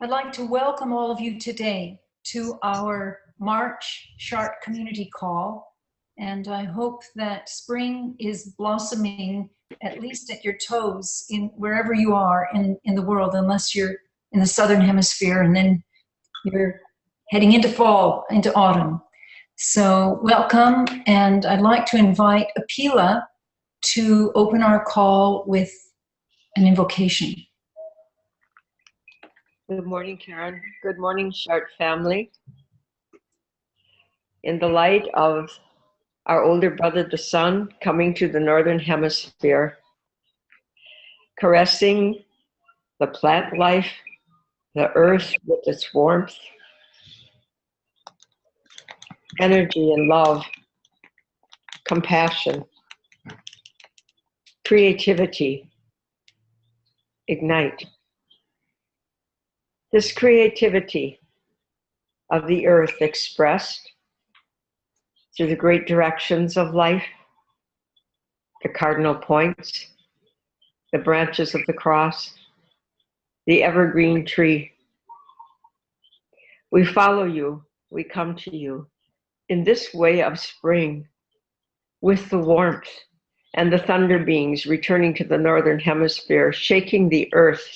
I'd like to welcome all of you today to our March Chart Community Call, and I hope that spring is blossoming at least at your toes in wherever you are in the world, unless you're in the Southern Hemisphere and then you're heading into fall, into autumn. So welcome, and I'd like to invite Apila to open our call with an invocation. Good morning, Karen. Good morning, Chart family. In the light of our older brother, the sun, coming to the Northern Hemisphere, caressing the plant life, the earth with its warmth, energy and love, compassion, creativity, ignite. This creativity of the earth expressed through the great directions of life, the cardinal points, the branches of the cross, the evergreen tree. We follow you, we come to you in this way of spring with the warmth and the thunder beings returning to the Northern Hemisphere, shaking the earth,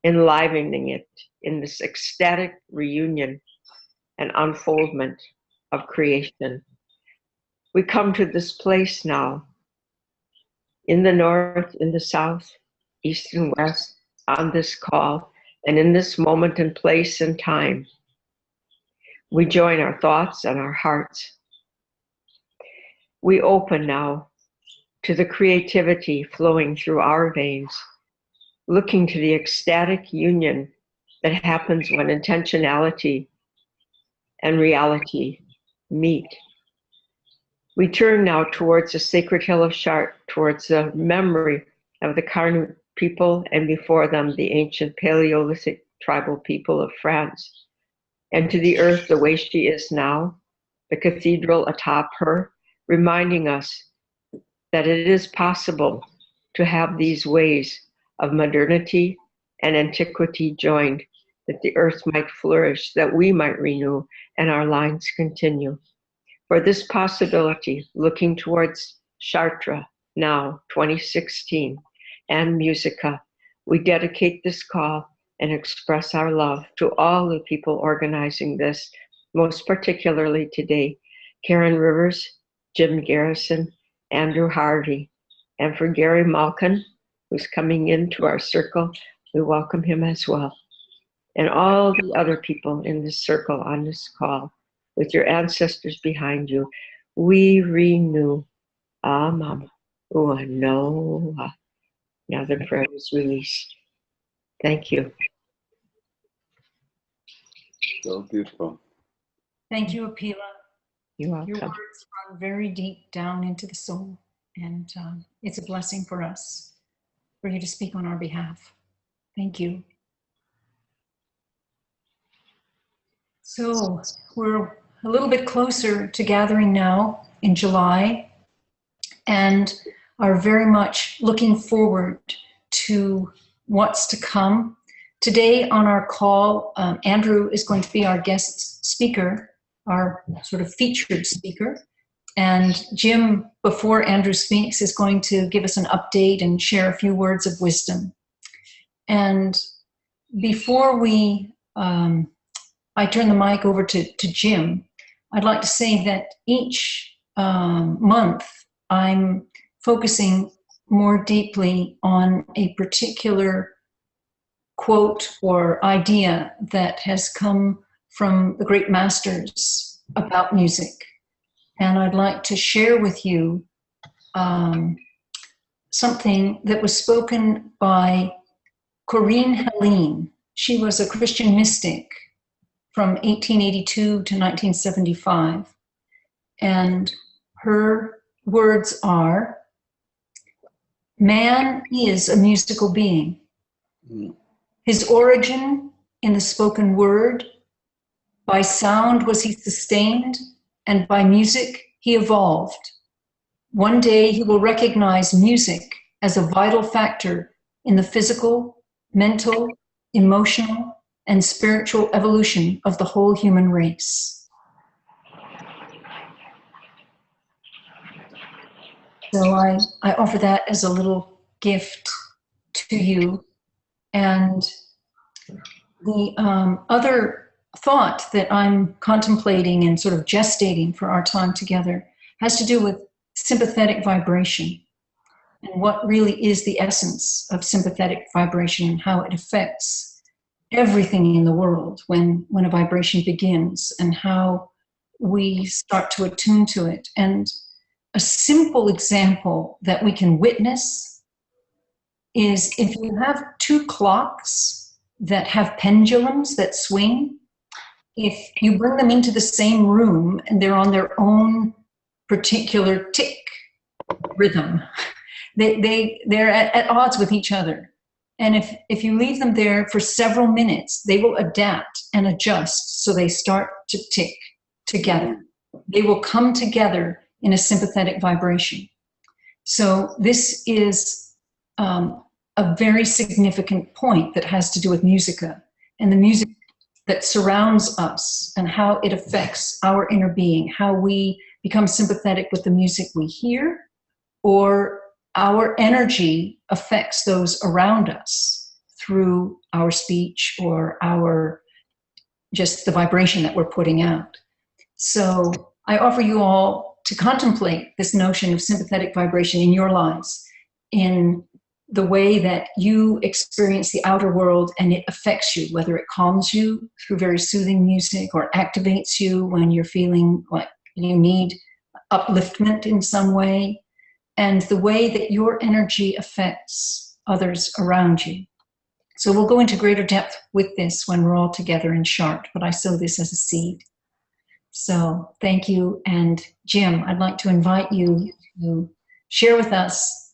enlivening it in this ecstatic reunion and unfoldment of creation. We come to this place now, in the north, in the south, east and west, on this call, and in this moment and place and time. We join our thoughts and our hearts. We open now to the creativity flowing through our veins, looking to the ecstatic union that happens when intentionality and reality meet. We turn now towards the sacred hill of Chartres, towards the memory of the Carnot people, and before them the ancient Paleolithic tribal people of France, and to the earth the way she is now, the cathedral atop her, reminding us that it is possible to have these ways of modernity and antiquity joined, that the earth might flourish, that we might renew, and our lines continue. For this possibility, looking towards Chartres now, 2016, and Musica, we dedicate this call and express our love to all the people organizing this, most particularly today, Karen Rivers, Jim Garrison, Andrew Harvey, and for Gary Malkin, who's coming into our circle, we welcome him as well. And all the other people in this circle on this call, with your ancestors behind you, we renew. Ah, Mama. Oh, no. Now the prayer is released. Thank you. So beautiful. Thank you, Apila. You're welcome. Your words run very deep down into the soul, and it's a blessing for us, for you to speak on our behalf. Thank you. So we're a little bit closer to gathering now in July, and are very much looking forward to what's to come. Today on our call, Andrew is going to be our guest speaker, our sort of featured speaker. And Jim, before Andrew speaks, is going to give us an update and share a few words of wisdom. And before I turn the mic over to Jim, I'd like to say that each month I'm focusing more deeply on a particular quote or idea that has come from the great masters about music. And I'd like to share with you something that was spoken by Corinne Helene. She was a Christian mystic from 1882 to 1975. And her words are, "Man is a musical being. His origin in the spoken word, by sound was he sustained, and by music he evolved. One day he will recognize music as a vital factor in the physical, mental, emotional, and spiritual evolution of the whole human race. So I offer that as a little gift to you. And the other thought that I'm contemplating and sort of gestating for our time together has to do with sympathetic vibration and what really is the essence of sympathetic vibration and how it affects everything in the world when a vibration begins and how we start to attune to it. And a simple example that we can witness is if you have two clocks that have pendulums that swing, if you bring them into the same room and they're on their own particular tick rhythm, they're at odds with each other. And if you leave them there for several minutes, they will adapt and adjust so they start to tick together. They will come together in a sympathetic vibration. So this is a very significant point that has to do with musica and the music that surrounds us and how it affects our inner being, how we become sympathetic with the music we hear, or our energy affects those around us through our speech or just the vibration that we're putting out. So I offer you all to contemplate this notion of sympathetic vibration in your lives, in the way that you experience the outer world and it affects you, whether it calms you through very soothing music or activates you when you're feeling like you need upliftment in some way, and the way that your energy affects others around you. So we'll go into greater depth with this when we're all together in Chart, but I sow this as a seed. So thank you. And Jim, I'd like to invite you to share with us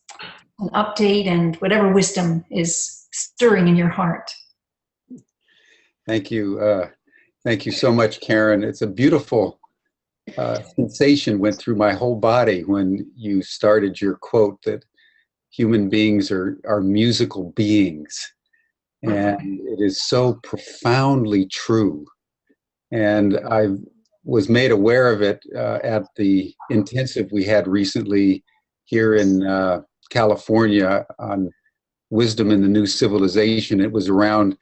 an update and whatever wisdom is stirring in your heart. Thank you. Thank you so much, Karen. It's a beautiful sensation went through my whole body when you started your quote that human beings are musical beings. And it is so profoundly true. And I was made aware of it at the intensive we had recently here in California on wisdom in the new civilization. It was around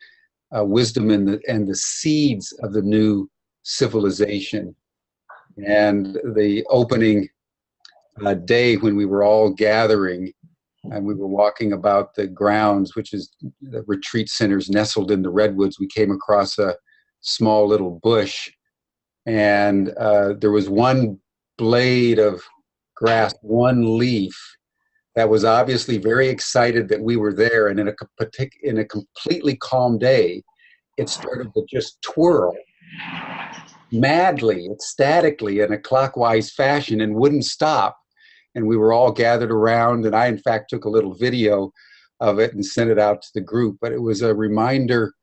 wisdom and the seeds of the new civilization. And the opening day when we were all gathering and we were walking about the grounds, which is the retreat centers nestled in the redwoods, we came across a small little bush, and there was one blade of grass, one leaf that was obviously very excited that we were there, and in a completely calm day, it started to just twirl madly, ecstatically, in a clockwise fashion and wouldn't stop. And we were all gathered around, and I, in fact, took a little video of it and sent it out to the group. But it was a reminder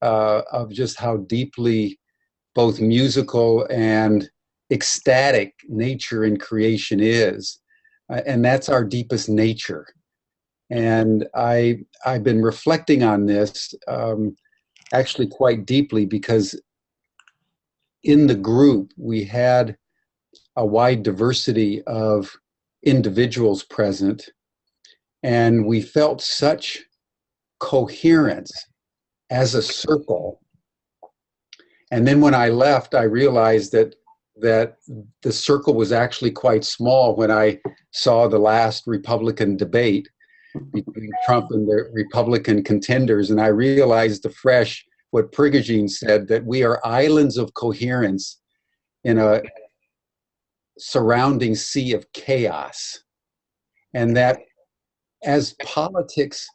of just how deeply both musical and ecstatic nature in creation is. And that's our deepest nature. And I've been reflecting on this actually quite deeply, because in the group we had a wide diversity of individuals present, and we felt such coherence as a circle. And then when I left, I realized that the circle was actually quite small when I saw the last Republican debate between Trump and the Republican contenders, and I realized afresh what Prigogine said, that we are islands of coherence in a surrounding sea of chaos. And that as politics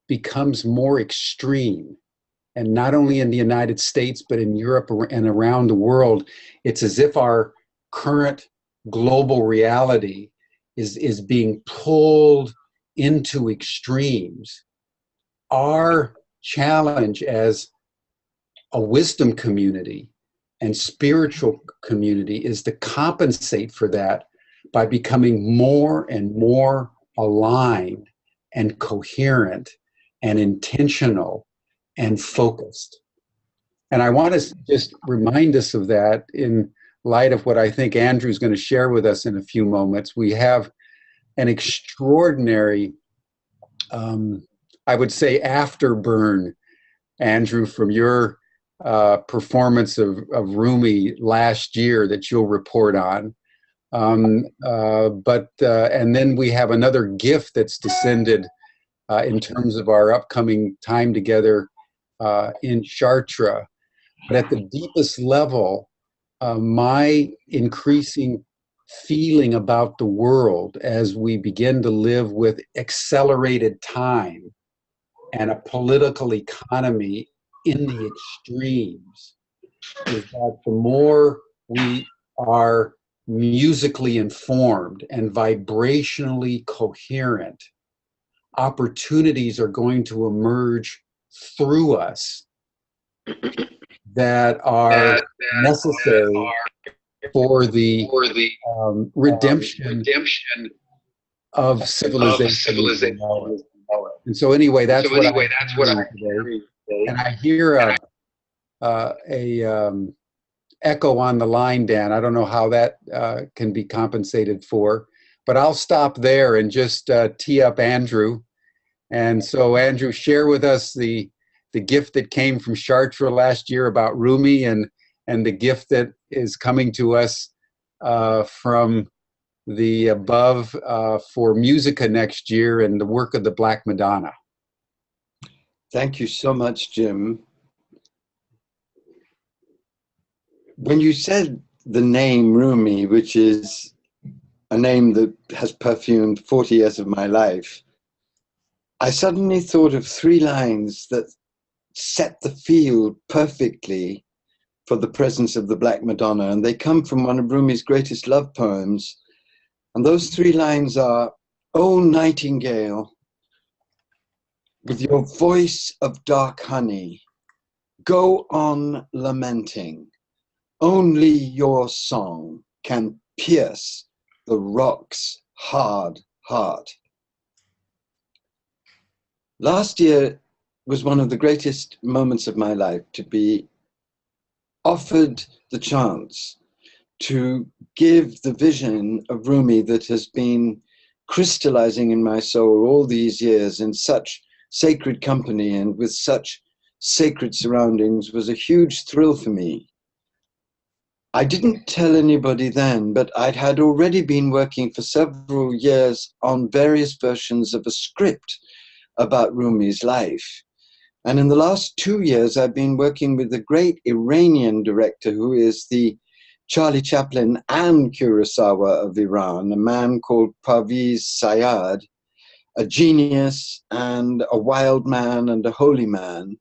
becomes more extreme, and not only in the United States, but in Europe and around the world, it's as if our current global reality is being pulled into extremes. Our challenge as a wisdom community and spiritual community is to compensate for that by becoming more and more aligned and coherent and intentional and focused. And I want to just remind us of that in light of what I think Andrew's going to share with us in a few moments. We have an extraordinary, I would say, afterburn, Andrew, from your performance of Rumi last year that you'll report on. And then we have another gift that's descended in terms of our upcoming time together in Chartres. But at the deepest level, my increasing feeling about the world as we begin to live with accelerated time and a political economy in the extremes is that the more we are musically informed and vibrationally coherent, opportunities are going to emerge through us that are necessary for the redemption of civilization. And so anyway, that's what I'm hearing today. And I hear a echo on the line, Dan. I don't know how that can be compensated for, but I'll stop there and just tee up Andrew. And so Andrew, share with us the gift that came from Chartres last year about Rumi, and the gift that is coming to us from the above for Musica next year and the work of the Black Madonna. Thank you so much, Jim. When you said the name Rumi, which is a name that has perfumed 40 years of my life, I suddenly thought of 3 lines that set the field perfectly for the presence of the Black Madonna, and they come from one of Rumi's greatest love poems. And those 3 lines are, "O nightingale, with your voice of dark honey, go on lamenting. Only your song can pierce the rock's hard heart." Last year was one of the greatest moments of my life, to be offered the chance to give the vision of Rumi that has been crystallizing in my soul all these years in such sacred company and with such sacred surroundings was a huge thrill for me. I didn't tell anybody then, but I'd had already been working for several years on various versions of a script about Rumi's life. And in the last 2 years, I've been working with a great Iranian director who is the Charlie Chaplin and Kurosawa of Iran, a man called Parviz Sayad, a genius and a wild man and a holy man,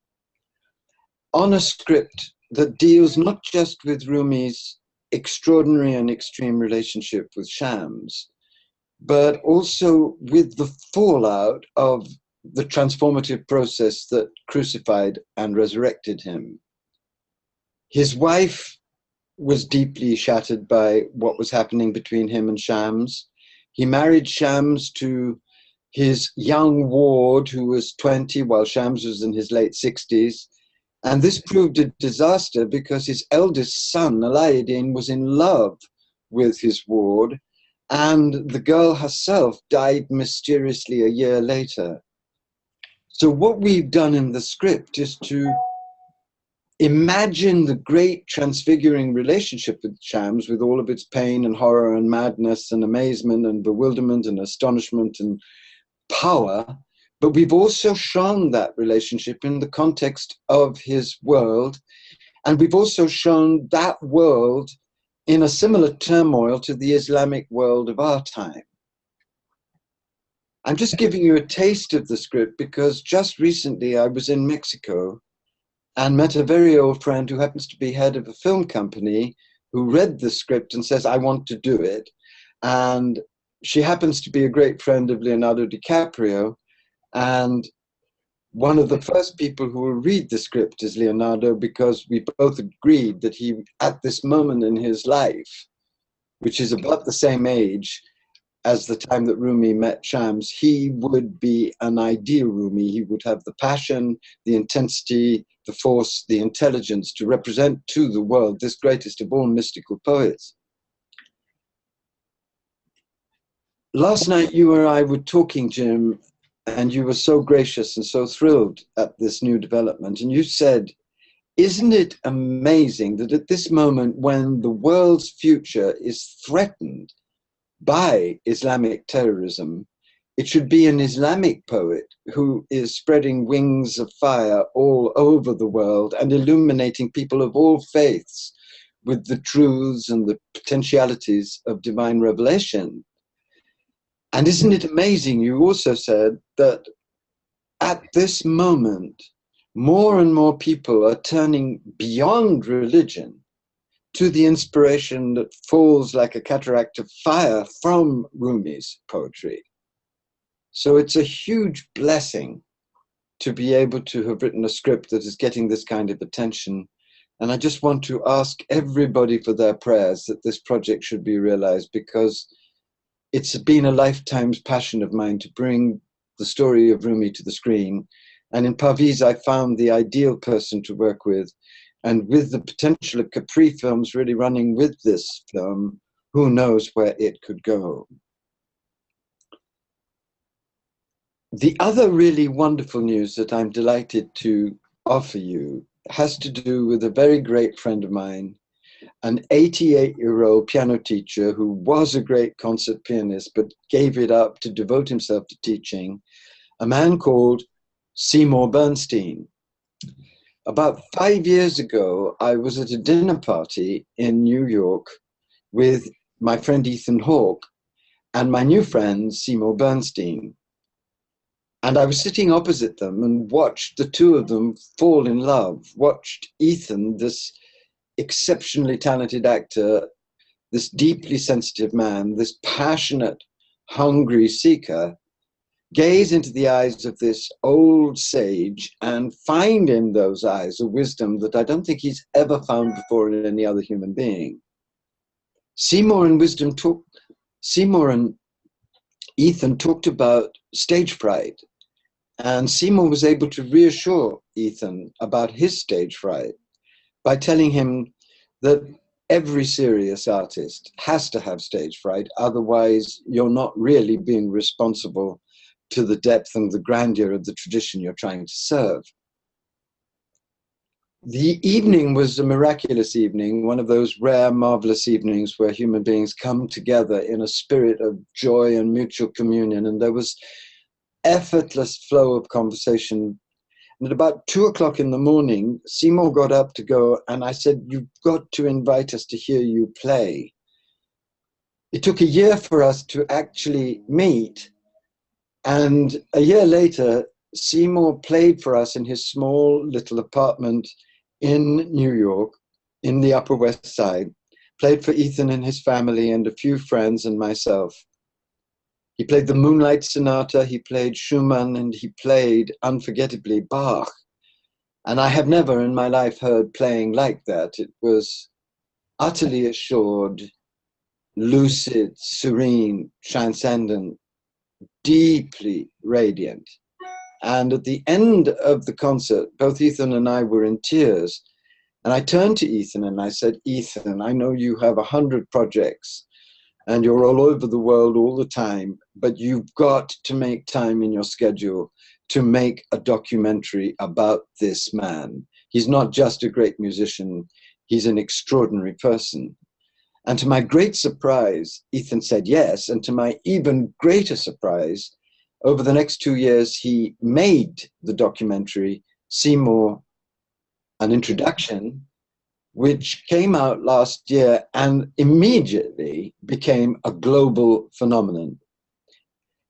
on a script that deals not just with Rumi's extraordinary and extreme relationship with Shams, but also with the fallout of the transformative process that crucified and resurrected him. His wife was deeply shattered by what was happening between him and Shams. He married Shams to his young ward, who was 20, while Shams was in his late 60s. And this proved a disaster because his eldest son, Alaeddin, was in love with his ward, and the girl herself died mysteriously a year later. So what we've done in the script is to imagine the great transfiguring relationship with Shams, with all of its pain and horror and madness and amazement and bewilderment and astonishment and power. But we've also shown that relationship in the context of his world. And we've also shown that world in a similar turmoil to the Islamic world of our time. I'm just giving you a taste of the script because just recently I was in Mexico and met a very old friend who happens to be head of a film company who read the script and says, I want to do it. And she happens to be a great friend of Leonardo DiCaprio. And one of the first people who will read the script is Leonardo, because we both agreed that he, at this moment in his life, which is about the same age, as the time that Rumi met Shams, he would be an ideal Rumi. He would have the passion, the intensity, the force, the intelligence to represent to the world this greatest of all mystical poets. Last night, you and I were talking, Jim, and you were so gracious and so thrilled at this new development. And you said, isn't it amazing that at this moment when the world's future is threatened by Islamic terrorism, it should be an Islamic poet who is spreading wings of fire all over the world and illuminating people of all faiths with the truths and the potentialities of divine revelation. And isn't it amazing, you also said, that at this moment, more and more people are turning beyond religion to the inspiration that falls like a cataract of fire from Rumi's poetry. So it's a huge blessing to be able to have written a script that is getting this kind of attention. And I just want to ask everybody for their prayers that this project should be realized, because it's been a lifetime's passion of mine to bring the story of Rumi to the screen. And in Parviz, I found the ideal person to work with. And with the potential of Capri Films really running with this film, who knows where it could go. The other really wonderful news that I'm delighted to offer you has to do with a very great friend of mine, an 88-year-old piano teacher who was a great concert pianist but gave it up to devote himself to teaching, a man called Seymour Bernstein. About 5 years ago, I was at a dinner party in New York with my friend Ethan Hawke and my new friend Seymour Bernstein. And I was sitting opposite them and watched the two of them fall in love, watched Ethan, this exceptionally talented actor, this deeply sensitive man, this passionate, hungry seeker, gaze into the eyes of this old sage and find in those eyes a wisdom that I don't think he's ever found before in any other human being. Seymour and Ethan talked about stage fright, and Seymour was able to reassure Ethan about his stage fright by telling him that every serious artist has to have stage fright, otherwise you're not really being responsible to the depth and the grandeur of the tradition you're trying to serve. The evening was a miraculous evening, one of those rare, marvelous evenings where human beings come together in a spirit of joy and mutual communion, and there was effortless flow of conversation. And at about 2 o'clock in the morning, Seymour got up to go, and I said, "You've got to invite us to hear you play." It took a year for us to actually meet. And a year later, Seymour played for us in his small little apartment in New York, in the Upper West Side, played for Ethan and his family and a few friends and myself. He played the Moonlight Sonata, he played Schumann, and he played, unforgettably, Bach. And I have never in my life heard playing like that. It was utterly assured, lucid, serene, transcendent, deeply radiant. And at the end of the concert, both Ethan and I were in tears. And I turned to Ethan and I said, "Ethan, I know you have 100 projects and you're all over the world all the time, but you've got to make time in your schedule to make a documentary about this man. He's not just a great musician, he's an extraordinary person." And to my great surprise, Ethan said yes. And to my even greater surprise, over the next 2 years, he made the documentary Seymour, An Introduction, which came out last year and immediately became a global phenomenon.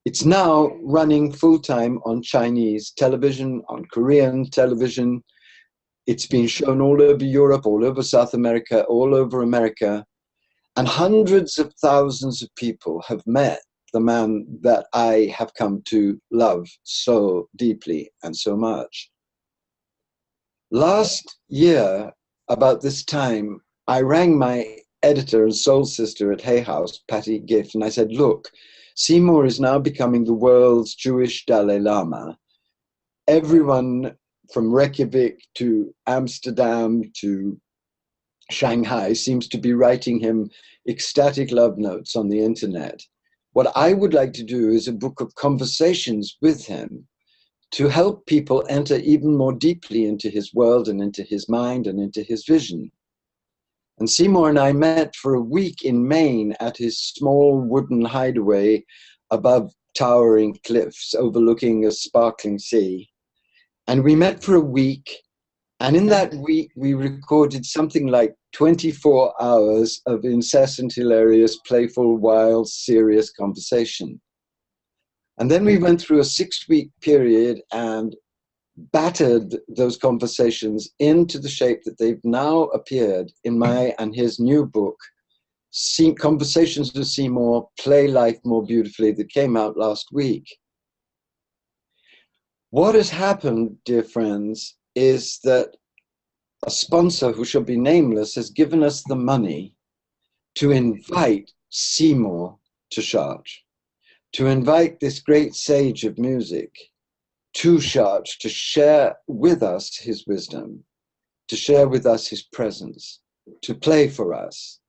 It's now running full-time on Chinese television, on Korean television. It's been shown all over Europe, all over South America, all over America. And hundreds of thousands of people have met the man that I have come to love so deeply and so much. Last year, about this time, I rang my editor and soul sister at Hay House, Patty Gift, and I said, "Look, Seymour is now becoming the world's Jewish Dalai Lama. Everyone from Reykjavik to Amsterdam to Shanghai seems to be writing him ecstatic love notes on the internet. What I would like to do is a book of conversations with him to help people enter even more deeply into his world and into his mind and into his vision. And Seymour and I met for a week in Maine at his small wooden hideaway above towering cliffs overlooking a sparkling sea. And we met for a week, and in that week we recorded something like 24 hours of incessant, hilarious, playful, wild, serious conversation. And then we went through a 6-week period and battered those conversations into the shape that they've now appeared in my and his new book, Conversations with Seymour, Play Life More Beautifully, that came out last week. What has happened, dear friends, is that a sponsor who shall be nameless has given us the money to invite Seymour to Chartres, to invite this great sage of music to Chartres to share with us his wisdom, to share with us his presence, to play for us,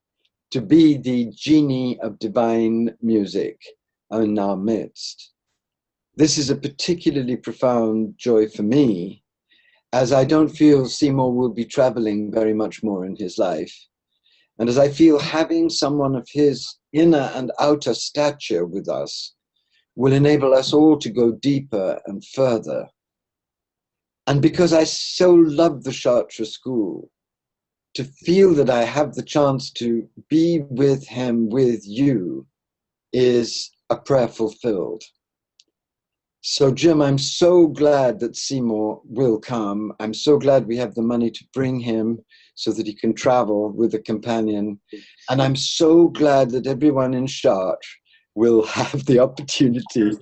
to be the genie of divine music in our midst. This is a particularly profound joy for me, as I don't feel Seymour will be traveling very much more in his life. And as I feel having someone of his inner and outer stature with us will enable us all to go deeper and further. And because I so love the Chartres School, to feel that I have the chance to be with him, with you, is a prayer fulfilled. So Jim, I'm so glad that Seymour will come. I'm so glad we have the money to bring him so that he can travel with a companion. And I'm so glad that everyone in Chartres will have the opportunity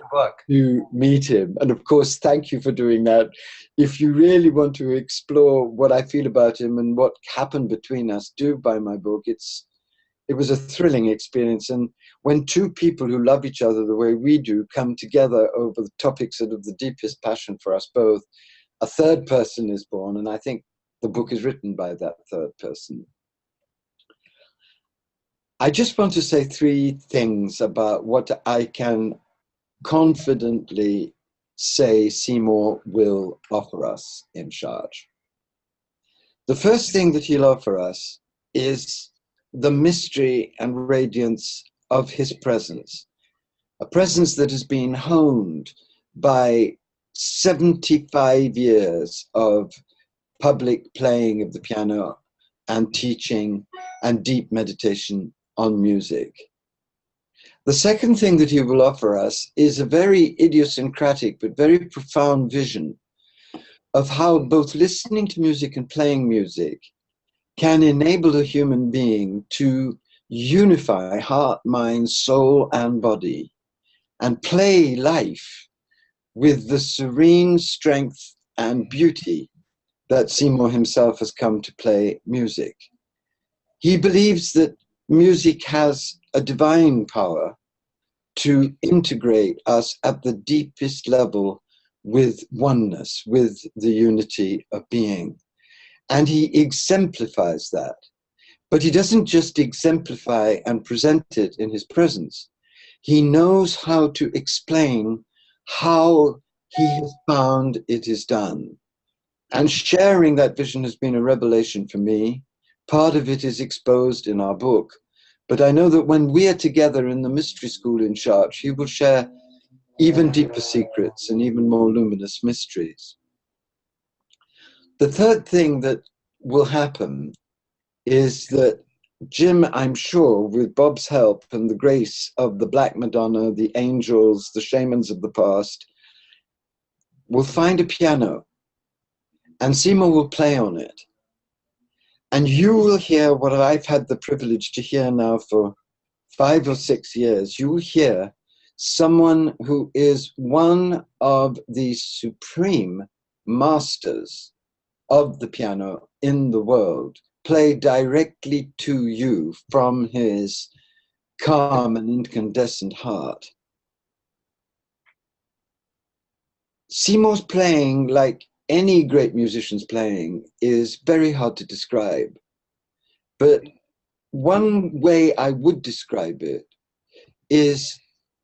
to meet him. And of course, thank you for doing that. If you really want to explore what I feel about him and what happened between us, do buy my book. It was a thrilling experience. And when two people who love each other the way we do come together over the topics that are of the deepest passion for us both, a third person is born. And I think the book is written by that third person. I just want to say 3 things about what I can confidently say Seymour will offer us in Chartres. The first thing that he'll offer us is the mystery and radiance of his presence, a presence that has been honed by 75 years of public playing of the piano and teaching and deep meditation on music. The second thing that he will offer us is a very idiosyncratic but very profound vision of how both listening to music and playing music can enable a human being to unify heart, mind, soul, and body, and play life with the serene strength and beauty that Seymour himself has come to play music. He believes that music has a divine power to integrate us at the deepest level with oneness, with the unity of being. And he exemplifies that. But he doesn't just exemplify and present it in his presence. He knows how to explain how he has found it is done. And sharing that vision has been a revelation for me. Part of it is exposed in our book. But I know that when we are together in the mystery school in Chartres, he will share even deeper secrets and even more luminous mysteries. The third thing that will happen is that Jim, I'm sure, with Bob's help and the grace of the Black Madonna, the angels, the shamans of the past, will find a piano, and Seymour will play on it. And you will hear what I've had the privilege to hear now for 5 or 6 years. You will hear someone who is one of the supreme masters of the piano in the world play directly to you from his calm and incandescent heart. Seymour's playing, like any great musician's playing, is very hard to describe. But one way I would describe it is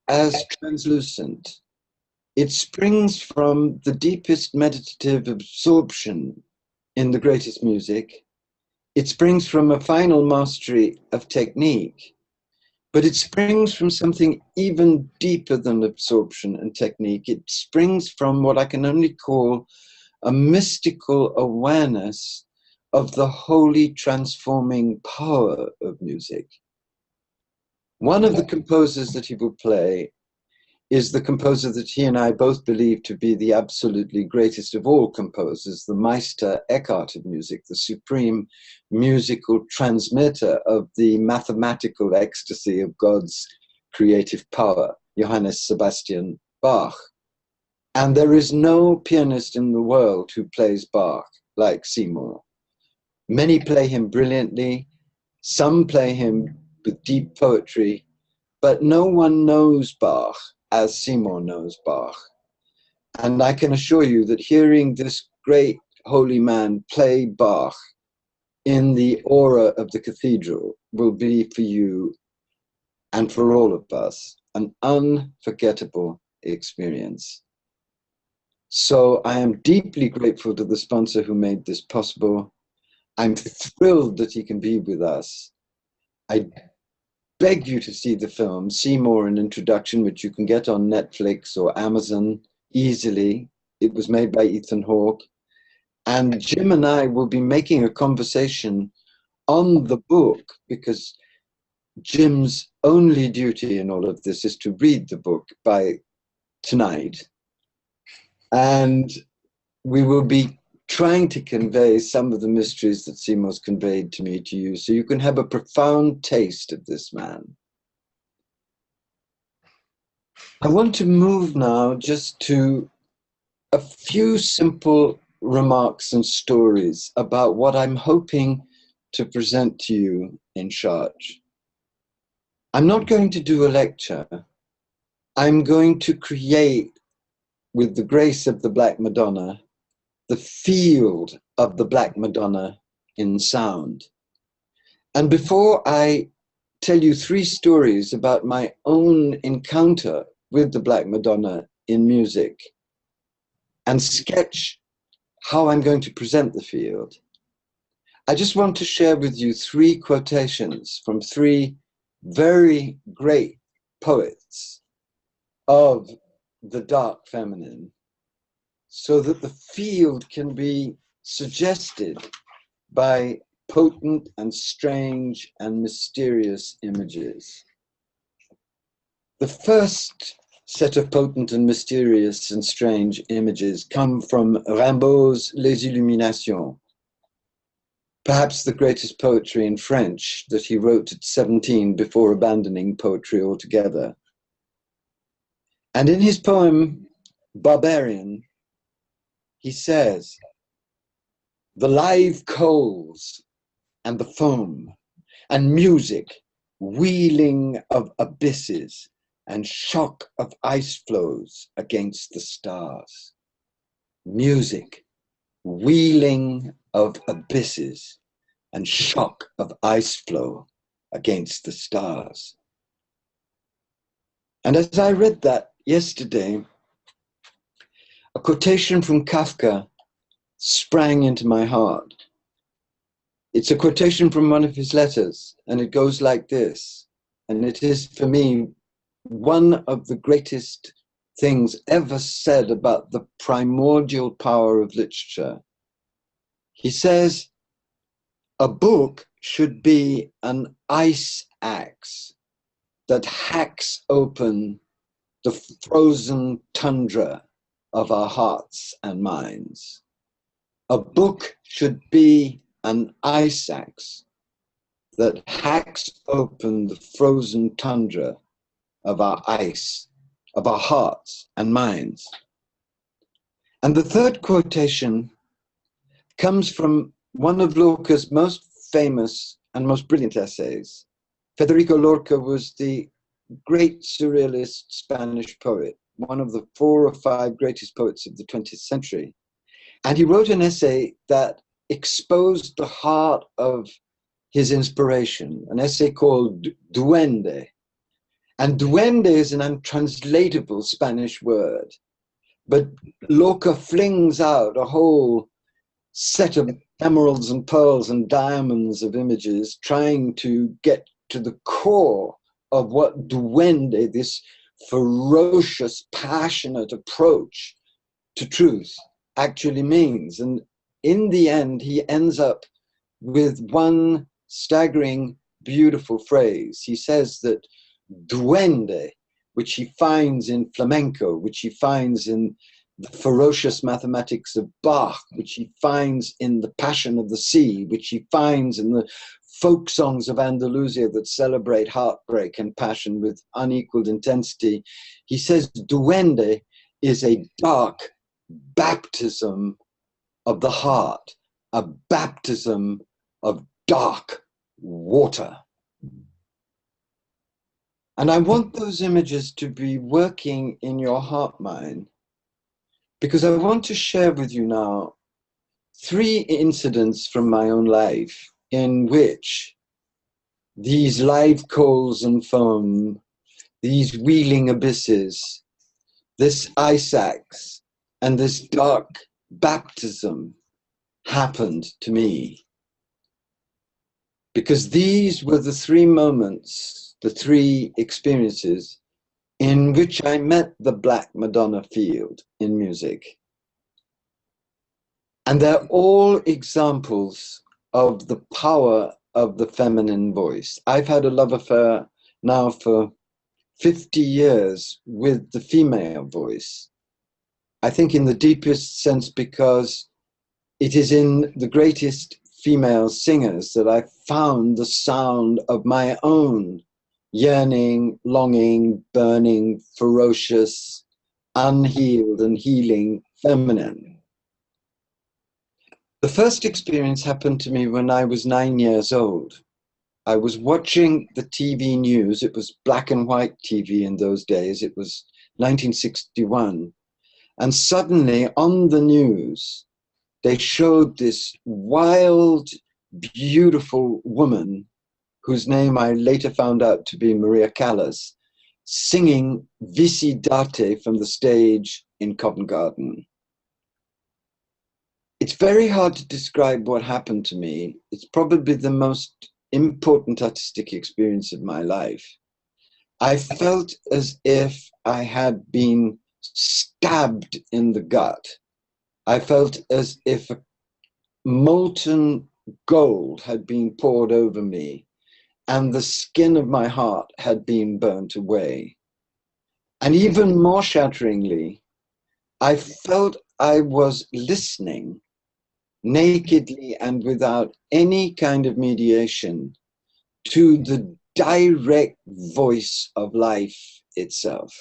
as translucent. It springs from the deepest meditative absorption in the greatest music. It springs from a final mastery of technique, but it springs from something even deeper than absorption and technique. It springs from what I can only call a mystical awareness of the holy transforming power of music. One of the composers that he will play is the composer that he and I both believe to be the absolutely greatest of all composers, the Meister Eckhart of music, the supreme musical transmitter of the mathematical ecstasy of God's creative power, Johannes Sebastian Bach. And there is no pianist in the world who plays Bach like Seymour. Many play him brilliantly, some play him with deep poetry, but no one knows Bach as Seymour knows Bach. And I can assure you that hearing this great holy man play Bach in the aura of the cathedral will be for you and for all of us an unforgettable experience. So I am deeply grateful to the sponsor who made this possible. I'm thrilled that he can be with us. I beg you to see the film Seymour, an Introduction, which you can get on Netflix or Amazon easily. It was made by Ethan Hawke. And Jim and I will be making a conversation on the book, because Jim's only duty in all of this is to read the book by tonight. And we will be trying to convey some of the mysteries that Seymour's conveyed to me to you, so you can have a profound taste of this man. I want to move now just to a few simple remarks and stories about what I'm hoping to present to you in Chartres. I'm not going to do a lecture. I'm going to create, with the grace of the Black Madonna, the field of the Black Madonna in sound. And before I tell you 3 stories about my own encounter with the Black Madonna in music and sketch how I'm going to present the field, I just want to share with you 3 quotations from 3 very great poets of the dark feminine, so that the field can be suggested by potent and strange and mysterious images. The first set of potent and mysterious and strange images come from Rimbaud's Les Illuminations, perhaps the greatest poetry in French that he wrote at 17 before abandoning poetry altogether. And in his poem, Barbarian, he says, "The live coals and the foam and music, wheeling of abysses and shock of ice flows against the stars." Music, wheeling of abysses and shock of ice flow against the stars. And as I read that yesterday, a quotation from Kafka sprang into my heart. It's a quotation from one of his letters, and it goes like this. And it is, for me, one of the greatest things ever said about the primordial power of literature. He says, "A book should be an ice axe that hacks open the frozen tundra of our hearts and minds. A book should be an ice axe that hacks open the frozen tundra of our ice, of our hearts and minds." And the third quotation comes from one of Lorca's most famous and most brilliant essays. Federico Lorca was the great surrealist Spanish poet one of the 4 or 5 greatest poets of the 20th century. And he wrote an essay that exposed the heart of his inspiration, an essay called Duende. And duende is an untranslatable Spanish word, but Lorca flings out a whole set of emeralds and pearls and diamonds of images, trying to get to the core of what duende, this ferocious, passionate approach to truth, actually means. And in the end, he ends up with one staggering, beautiful phrase. He says that duende, which he finds in flamenco, which he finds in the ferocious mathematics of Bach, which he finds in the Passion of the Sea, which he finds in the folk songs of Andalusia that celebrate heartbreak and passion with unequaled intensity. He says duende is a dark baptism of the heart, a baptism of dark water. And I want those images to be working in your heart mind, because I want to share with you now 3 incidents from my own life in which these live coals and foam, these wheeling abysses, this ice axe, and this dark baptism happened to me. Because these were the 3 moments, the 3 experiences in which I met the Black Madonna field in music. And they're all examples of the power of the feminine voice. I've had a love affair now for 50 years with the female voice. I think in the deepest sense because it is in the greatest female singers that I found the sound of my own yearning, longing, burning, ferocious, unhealed and healing feminine. The first experience happened to me when I was 9 years old. I was watching the TV news. It was black and white TV in those days. It was 1961. And suddenly on the news, they showed this wild, beautiful woman, whose name I later found out to be Maria Callas, singing Visi Date from the stage in Covent Garden. It's very hard to describe what happened to me. It's probably the most important artistic experience of my life. I felt as if I had been stabbed in the gut. I felt as if molten gold had been poured over me and the skin of my heart had been burnt away. And even more shatteringly, I felt I was listening nakedly and without any kind of mediation to the direct voice of life itself.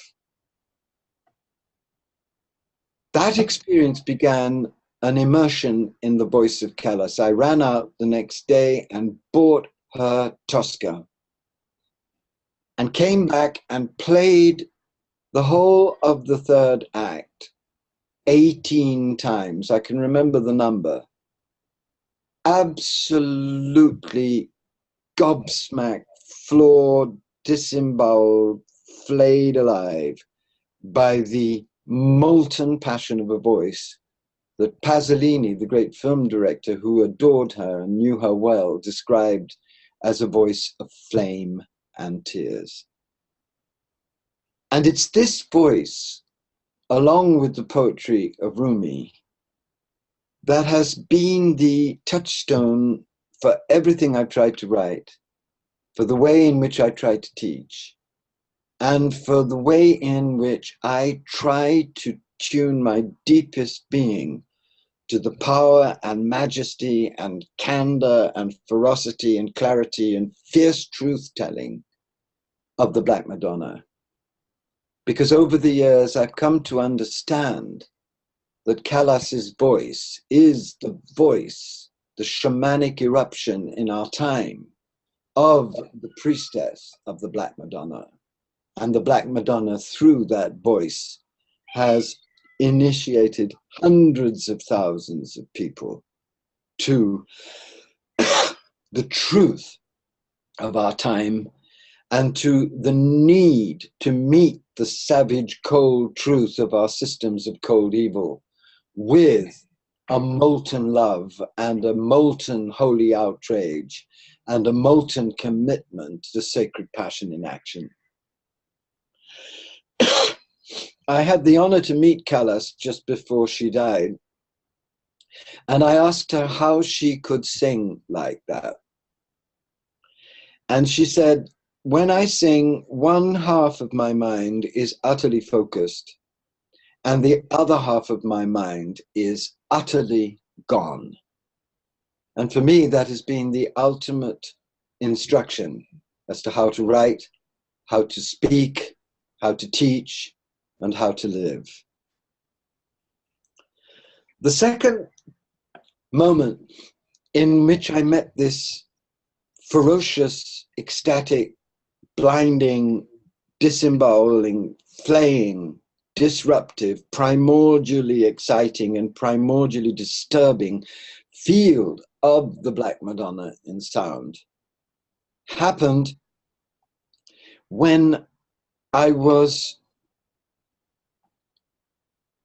That experience began an immersion in the voice of Callas. I ran out the next day and bought her Tosca and came back and played the whole of the 3rd act 18 times. I can remember the number. Absolutely gobsmacked, floored, disemboweled, flayed alive by the molten passion of a voice that Pasolini, the great film director who adored her and knew her well, described as a voice of flame and tears. And it's this voice, along with the poetry of Rumi, that has been the touchstone for everything I've tried to write, for the way in which I try to teach, and for the way in which I try to tune my deepest being to the power and majesty and candor and ferocity and clarity and fierce truth-telling of the Black Madonna. Because over the years, I've come to understand that Callas's voice is the voice, the shamanic eruption in our time of the priestess of the Black Madonna. And the Black Madonna, through that voice, has initiated hundreds of thousands of people to the truth of our time and to the need to meet the savage, cold truth of our systems of cold evil with a molten love and a molten holy outrage and a molten commitment to sacred passion in action. I had the honor to meet Callas just before she died, and I asked her how she could sing like that. And she said, when I sing, one half of my mind is utterly focused, and the other half of my mind is utterly gone. And for me, that has been the ultimate instruction as to how to write, how to speak, how to teach, and how to live. The second moment in which I met this ferocious, ecstatic, blinding, disemboweling, flaying, disruptive, primordially exciting, and primordially disturbing field of the Black Madonna in sound happened when I was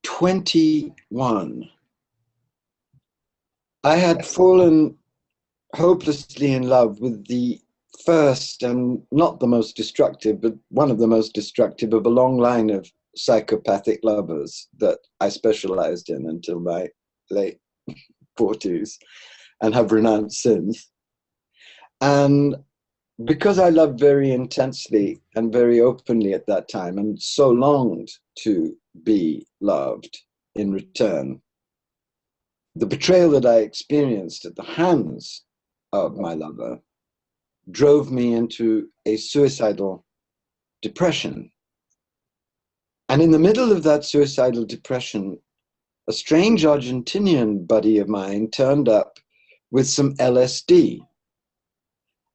21. I had fallen hopelessly in love with the first and not the most destructive, but one of the most destructive of a long line of psychopathic lovers that I specialized in until my late 40s and have renounced since. And because I loved very intensely and very openly at that time and so longed to be loved in return, the betrayal that I experienced at the hands of my lover drove me into a suicidal depression. And in the middle of that suicidal depression, a strange Argentinian buddy of mine turned up with some LSD.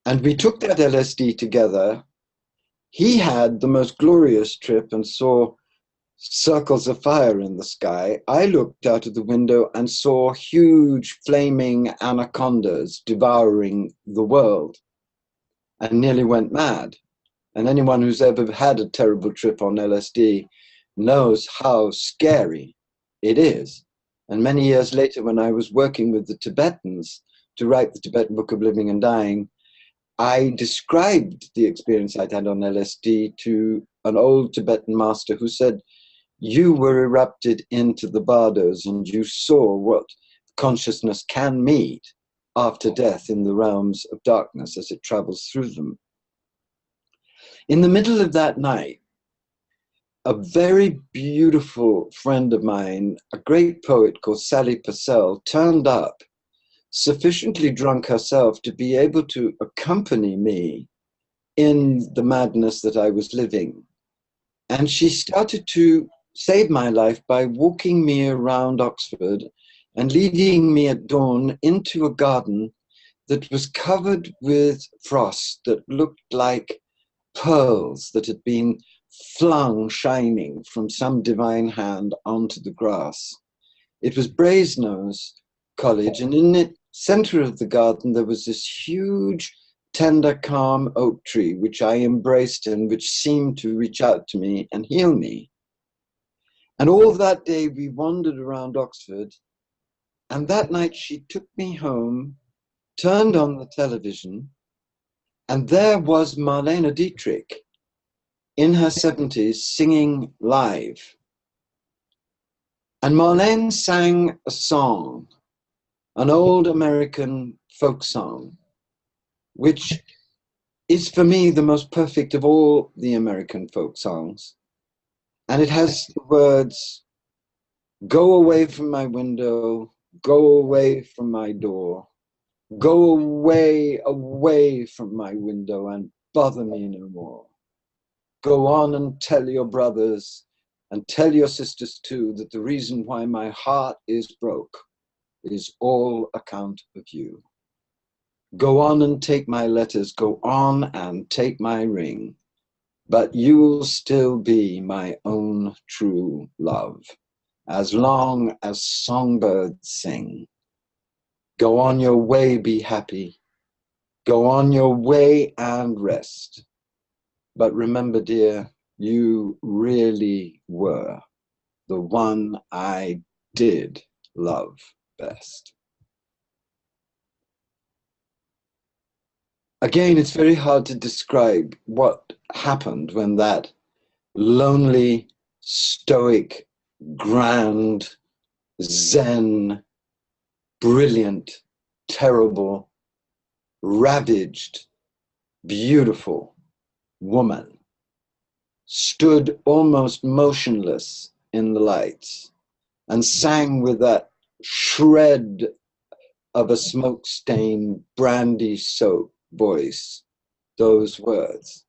And we took that LSD together. He had the most glorious trip and saw circles of fire in the sky. I looked out of the window and saw huge flaming anacondas devouring the world and nearly went mad. And anyone who's ever had a terrible trip on LSD knows how scary it is. And many years later, when I was working with the Tibetans to write the Tibetan Book of Living and Dying, I described the experience I'd had on LSD to an old Tibetan master who said, you were erupted into the bardos and you saw what consciousness can meet after death in the realms of darkness as it travels through them. In the middle of that night, a very beautiful friend of mine, a great poet called Sally Purcell, turned up, sufficiently drunk herself to be able to accompany me in the madness that I was living. And she started to save my life by walking me around Oxford and leading me at dawn into a garden that was covered with frost that looked like pearls that had been flung shining from some divine hand onto the grass. It was Brasenose College, and in the center of the garden there was this huge, tender, calm oak tree, which I embraced and which seemed to reach out to me and heal me. And all that day we wandered around Oxford, and that night she took me home, turned on the television, and there was Marlene Dietrich in her 70s singing live. And Marlene sang a song, an old American folk song, which is for me the most perfect of all the American folk songs. And it has the words, go away from my window, go away from my door, go away, away from my window and bother me no more. Go on and tell your brothers and tell your sisters too that the reason why my heart is broke is all account of you. Go on and take my letters, go on and take my ring. but you'll still be my own true love, as long as songbirds sing. Go on your way, be happy. Go on your way and rest. But remember, dear, you really were the one I did love best. Again, it's very hard to describe what happened when that lonely, stoic, grand, zen, brilliant, terrible, ravaged, beautiful woman stood almost motionless in the lights and sang with that shred of a smoke-stained, brandy-soaked voice those words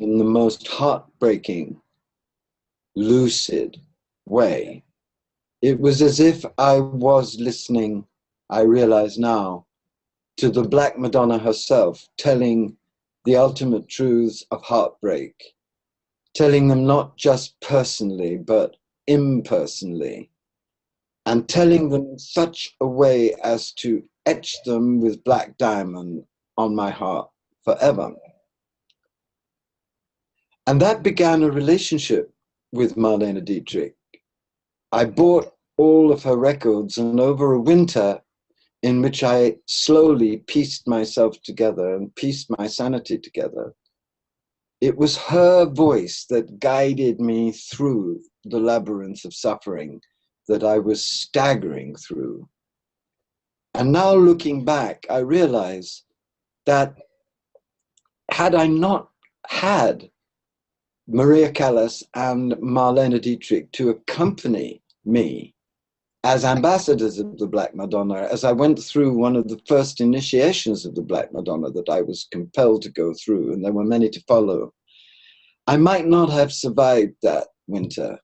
in the most heartbreaking, lucid way. It was as if I was listening, I realize now, to the Black Madonna herself, telling the ultimate truths of heartbreak, telling them not just personally, but impersonally, and telling them in such a way as to etch them with black diamond on my heart forever. And that began a relationship with Marlene Dietrich. I bought all of her records, and over a winter in which I slowly pieced myself together and pieced my sanity together, it was her voice that guided me through the labyrinth of suffering that I was staggering through. And now looking back, I realize that had I not had Maria Callas and Marlene Dietrich to accompany me as ambassadors of the Black Madonna, as I went through one of the first initiations of the Black Madonna that I was compelled to go through, and there were many to follow, I might not have survived that winter,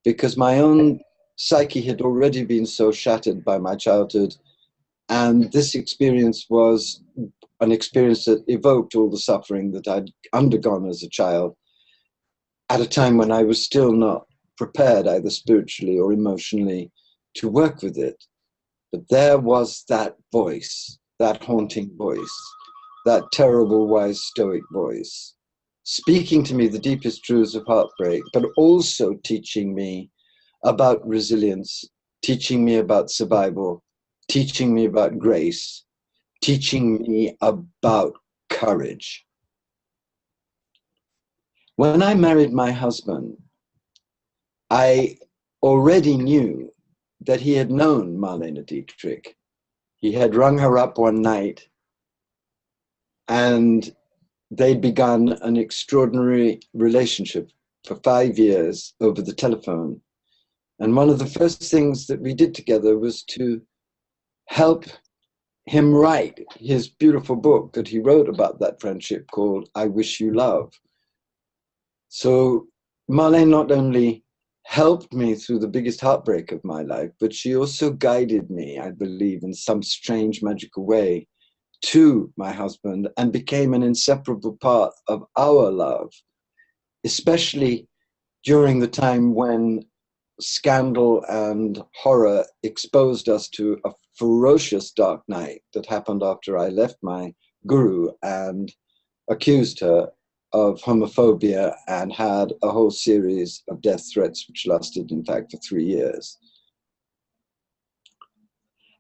because my own psyche had already been so shattered by my childhood, and this experience was an experience that evoked all the suffering that I'd undergone as a child at a time when I was still not prepared, either spiritually or emotionally, to work with it. But there was that voice, that haunting voice, that terrible, wise, stoic voice, speaking to me the deepest truths of heartbreak, but also teaching me about resilience, teaching me about survival, teaching me about grace, teaching me about courage. When I married my husband, I already knew that he had known Marlene Dietrich. He had rung her up one night, and they'd begun an extraordinary relationship for 5 years over the telephone. And one of the first things that we did together was to help him write his beautiful book that he wrote about that friendship called I Wish You Love. So Marlene not only helped me through the biggest heartbreak of my life, but she also guided me, I believe, in some strange magical way to my husband, and became an inseparable part of our love, especially during the time when scandal and horror exposed us to a ferocious dark night that happened after I left my guru and accused her of homophobia and had a whole series of death threats which lasted, in fact, for 3 years.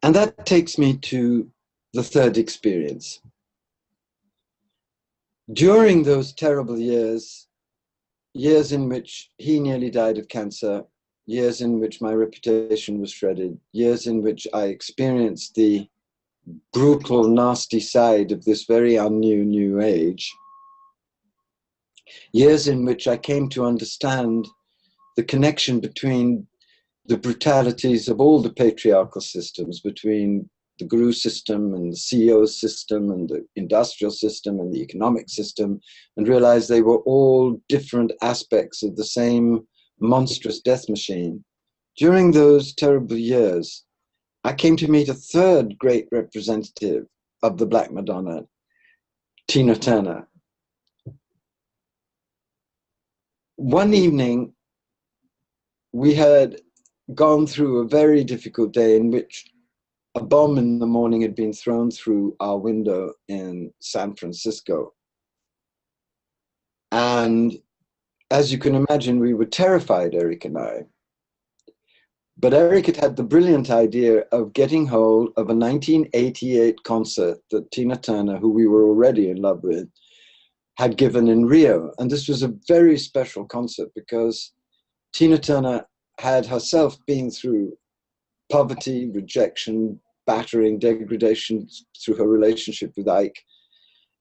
And that takes me to the third experience. During those terrible years, years in which he nearly died of cancer, years in which my reputation was shredded, years in which I experienced the brutal, nasty side of this very unknown new age, years in which I came to understand the connection between the brutalities of all the patriarchal systems, between the guru system and the CEO system and the industrial system and the economic system, and realized they were all different aspects of the same monstrous death machine. During those terrible years, I came to meet a third great representative of the Black Madonna, Tina Turner. one evening, we had gone through a very difficult day in which a bomb in the morning had been thrown through our window in San Francisco. And as you can imagine, we were terrified, Eric and I. But Eric had the brilliant idea of getting hold of a 1988 concert that Tina Turner, who we were already in love with, had given in Rio. And this was a very special concert because Tina Turner had herself been through poverty, rejection, battering, degradation through her relationship with Ike.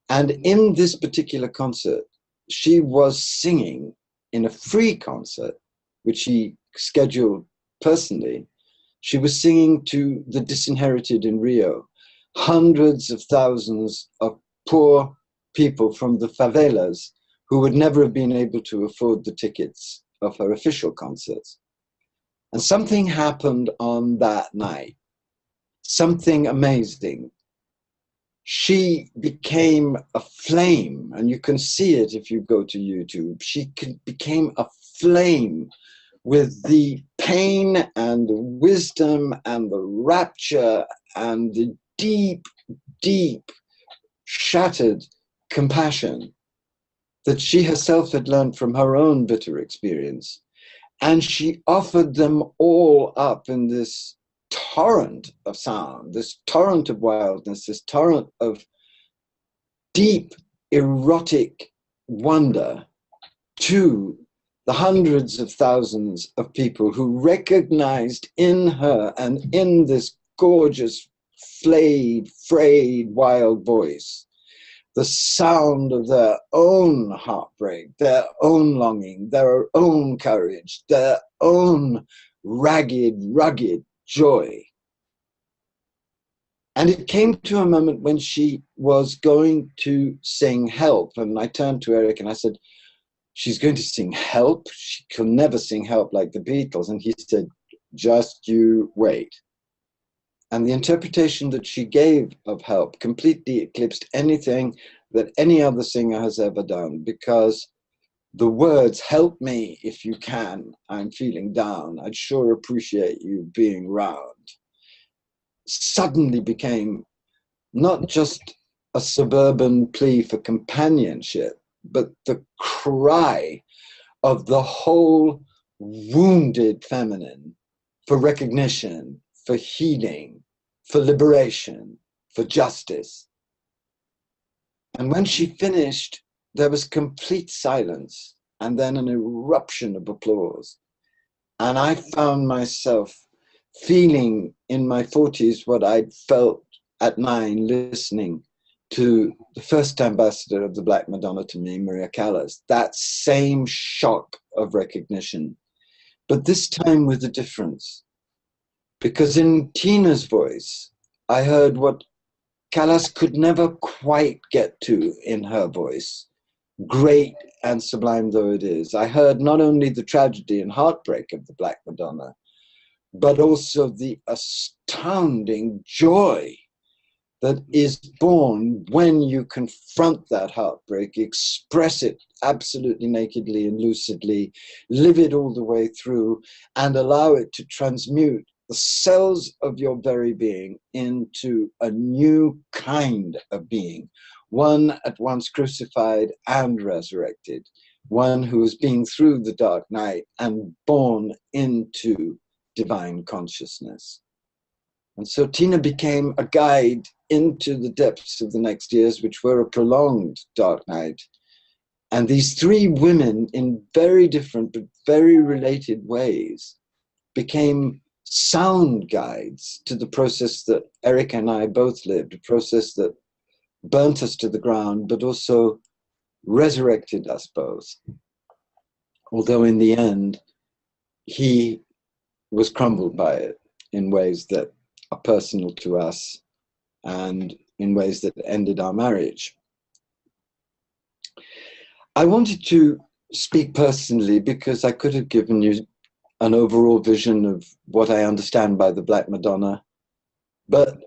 And in this particular concert, she was singing in a free concert, which she scheduled personally. She was singing to the disinherited in Rio, hundreds of thousands of poor people from the favelas who would never have been able to afford the tickets of her official concerts. And something happened on that night, something amazing. She became a flame, and you can see it if you go to YouTube. She became a flame with the pain and the wisdom and the rapture and the deep, deep, shattered compassion that she herself had learned from her own bitter experience. And she offered them all up in this torrent of sound, this torrent of wildness, this torrent of deep, erotic wonder to the hundreds of thousands of people who recognized in her and in this gorgeous, frayed, wild voice the sound of their own heartbreak, their own longing, their own courage, their own ragged, rugged joy. And it came to a moment when she was going to sing Help. And I turned to Eric and I said, she's going to sing Help? She can never sing Help like the Beatles. And he said, just you wait. And the interpretation that she gave of Help completely eclipsed anything that any other singer has ever done, because the words, help me if you can, I'm feeling down, I'd sure appreciate you being round, suddenly became not just a suburban plea for companionship, but the cry of the whole wounded feminine for recognition, for healing, for liberation, for justice. And when she finished, there was complete silence and then an eruption of applause. And I found myself feeling in my 40s what I'd felt at 9 listening to the first ambassador of the Black Madonna to me, Maria Callas, that same shock of recognition, but this time with a difference. Because in Tina's voice, I heard what Callas could never quite get to in her voice, great and sublime though it is. I heard not only the tragedy and heartbreak of the Black Madonna, but also the astounding joy that is born when you confront that heartbreak, express it absolutely nakedly and lucidly, live it all the way through, and allow it to transmute the cells of your very being into a new kind of being, one at once crucified and resurrected, one who has been through the dark night and born into divine consciousness. And so Tina became a guide into the depths of the next years, which were a prolonged dark night. And these three women, in very different but very related ways, became sound guides to the process that Eric and I both lived, a process that burnt us to the ground, but also resurrected us both. Although in the end, he was crumbled by it in ways that are personal to us and in ways that ended our marriage. I wanted to speak personally because I could have given you an overall vision of what I understand by the Black Madonna, but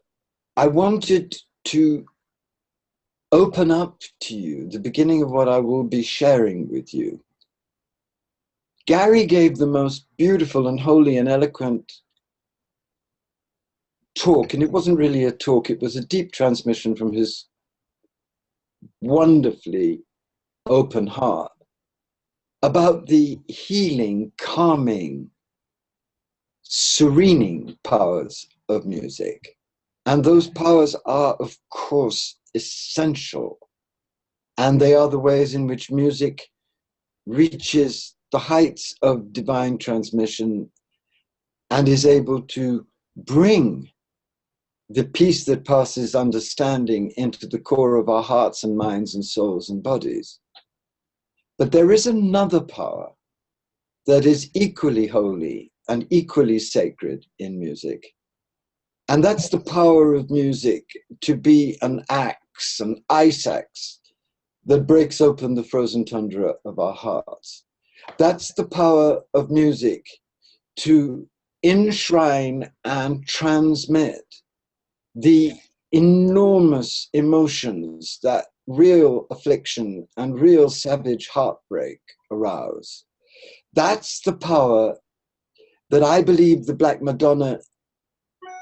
I wanted to open up to you the beginning of what I will be sharing with you. Gary gave the most beautiful and holy and eloquent talk, and it wasn't really a talk, it was a deep transmission from his wonderfully open heart about the healing, calming, serening powers of music. And those powers are, of course, essential. And they are the ways in which music reaches the heights of divine transmission and is able to bring the peace that passes understanding into the core of our hearts and minds and souls and bodies. But there is another power that is equally holy and equally sacred in music. And that's the power of music to be an axe, an ice axe, that breaks open the frozen tundra of our hearts. That's the power of music to enshrine and transmit the enormous emotions that real affliction and real savage heartbreak arouse. That's the power that I believe the Black Madonna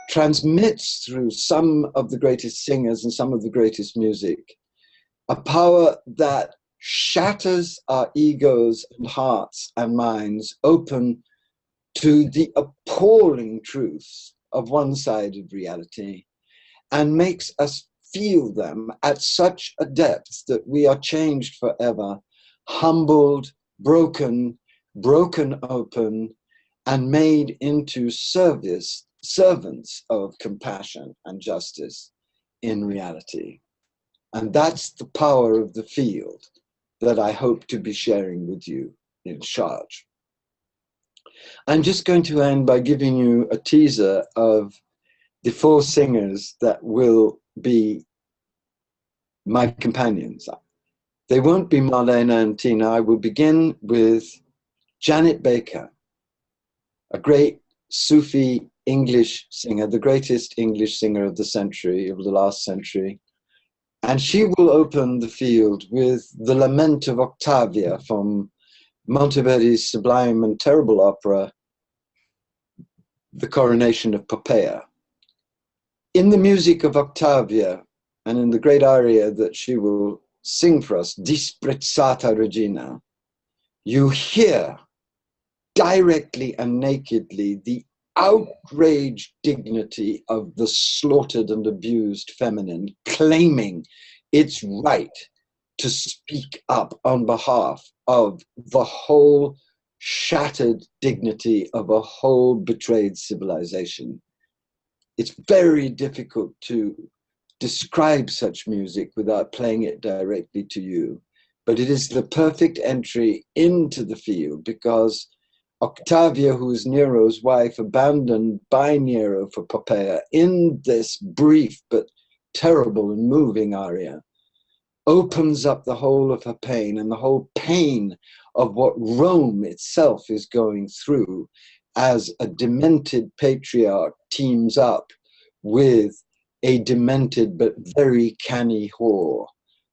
transmits through some of the greatest singers and some of the greatest music. A power that shatters our egos and hearts and minds open to the appalling truths of one side of reality and makes us feel them at such a depth that we are changed forever, humbled, broken open, and made into servants of compassion and justice in reality. And that's the power of the field that I hope to be sharing with you in Chartres. I'm just going to end by giving you a teaser of the 4 singers that will be my companions. They won't be Marlena and Tina. I will begin with Janet Baker, a great Sufi English singer, the greatest English singer of the century, of the last century. And she will open the field with the Lament of Octavia from Monteverdi's sublime and terrible opera, The Coronation of Poppaea. In the music of Octavia, and in the great aria that she will sing for us, Disprezzata Regina, you hear directly and nakedly the outraged dignity of the slaughtered and abused feminine, claiming its right to speak up on behalf of the whole shattered dignity of a whole betrayed civilization. It's very difficult to describe such music without playing it directly to you, but it is the perfect entry into the field because Octavia, who is Nero's wife, abandoned by Nero for Poppaea, in this brief but terrible and moving aria, opens up the whole of her pain and the whole pain of what Rome itself is going through as a demented patriarch teams up with a demented but very canny whore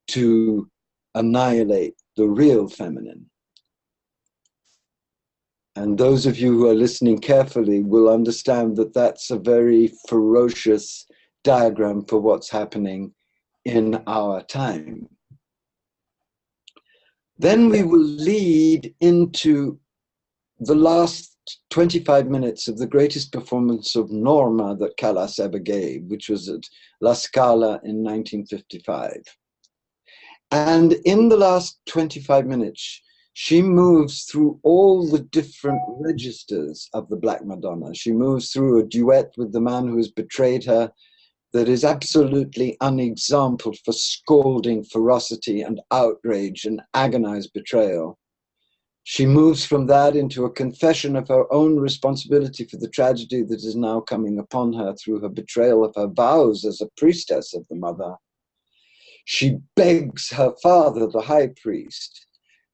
to annihilate the real feminine. And those of you who are listening carefully will understand that that's a very ferocious diagram for what's happening in our time. Then we will lead into the last 25 minutes of the greatest performance of Norma that Callas ever gave, which was at La Scala in 1955. And in the last 25 minutes, she moves through all the different registers of the Black Madonna. She moves through a duet with the man who has betrayed her that is absolutely unexampled for scalding ferocity and outrage and agonized betrayal. She moves from that into a confession of her own responsibility for the tragedy that is now coming upon her through her betrayal of her vows as a priestess of the Mother. She begs her father, the high priest,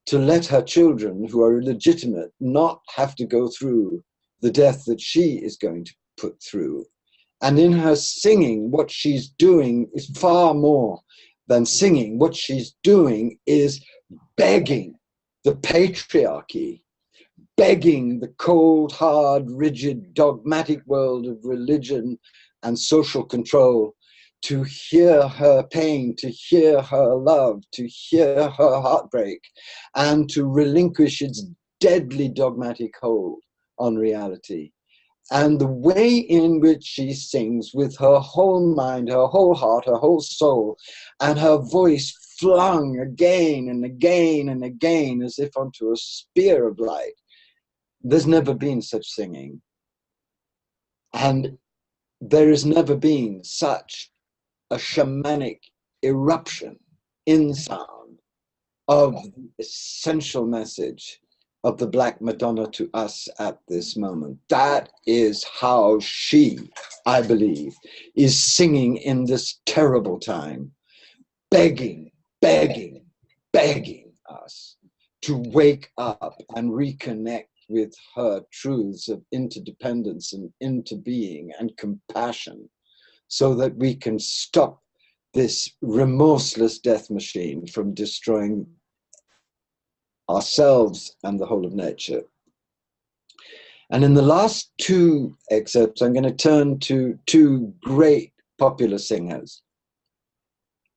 to let her children, who are illegitimate, not have to go through the death that she is going to put through. And in her singing, what she's doing is far more than singing. What she's doing is begging the patriarchy, begging the cold, hard, rigid, dogmatic world of religion and social control to hear her pain, to hear her love, to hear her heartbreak, and to relinquish its deadly dogmatic hold on reality. And the way in which she sings with her whole mind, her whole heart, her whole soul, and her voice flung again and again and again as if onto a spear of light. There's never been such singing. And there has never been such a shamanic eruption in sound of the essential message of the Black Madonna to us at this moment. That is how she, I believe, is singing in this terrible time, begging, begging, begging us to wake up and reconnect with her truths of interdependence and interbeing and compassion, so that we can stop this remorseless death machine from destroying ourselves and the whole of nature. And in the last two excerpts, I'm going to turn to two great popular singers.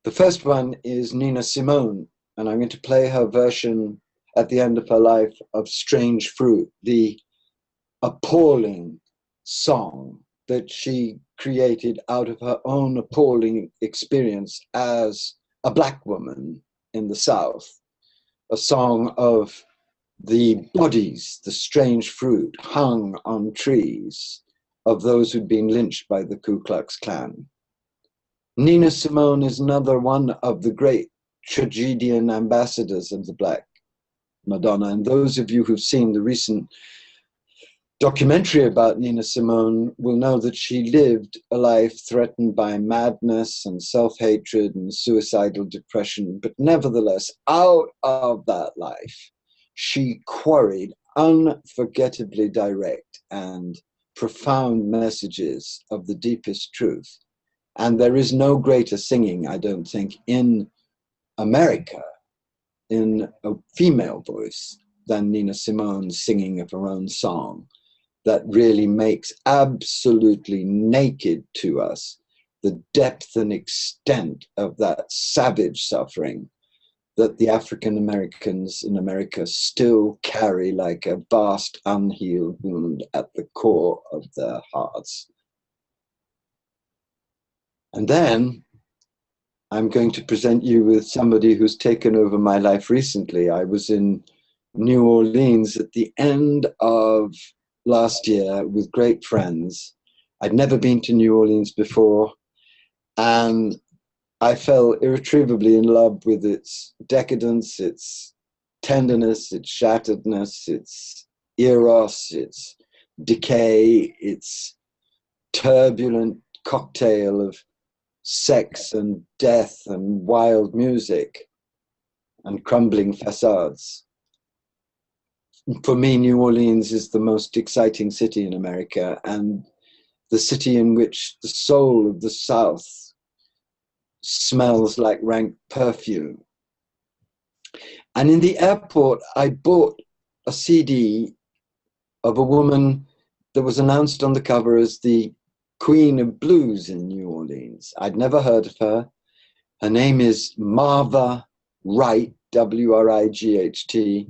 The first one is Nina Simone, and I'm going to play her version at the end of her life of Strange Fruit, the appalling song that she created out of her own appalling experience as a Black woman in the South. A song of the bodies, the strange fruit hung on trees of those who'd been lynched by the Ku Klux Klan. Nina Simone is another one of the great tragedian ambassadors of the Black Madonna. And those of you who've seen the recent documentary about Nina Simone will know that she lived a life threatened by madness and self-hatred and suicidal depression, but nevertheless, out of that life, she quarried unforgettably direct and profound messages of the deepest truth. And there is no greater singing, I don't think, in America, in a female voice, than Nina Simone's singing of her own song, that really makes absolutely naked to us the depth and extent of that savage suffering that the African Americans in America still carry like a vast unhealed wound at the core of their hearts. And then I'm going to present you with somebody who's taken over my life recently. I was in New Orleans at the end of last year with great friends. I'd never been to New Orleans before, and I fell irretrievably in love with its decadence, its tenderness, its shatteredness, its eros, its decay, its turbulent cocktail of sex and death and wild music and crumbling facades. For me, New Orleans is the most exciting city in America, and the city in which the soul of the South smells like rank perfume. And in the airport, I bought a CD of a woman that was announced on the cover as the Queen of Blues in New Orleans. I'd never heard of her. Her name is Marva Wright, W-R-I-G-H-T.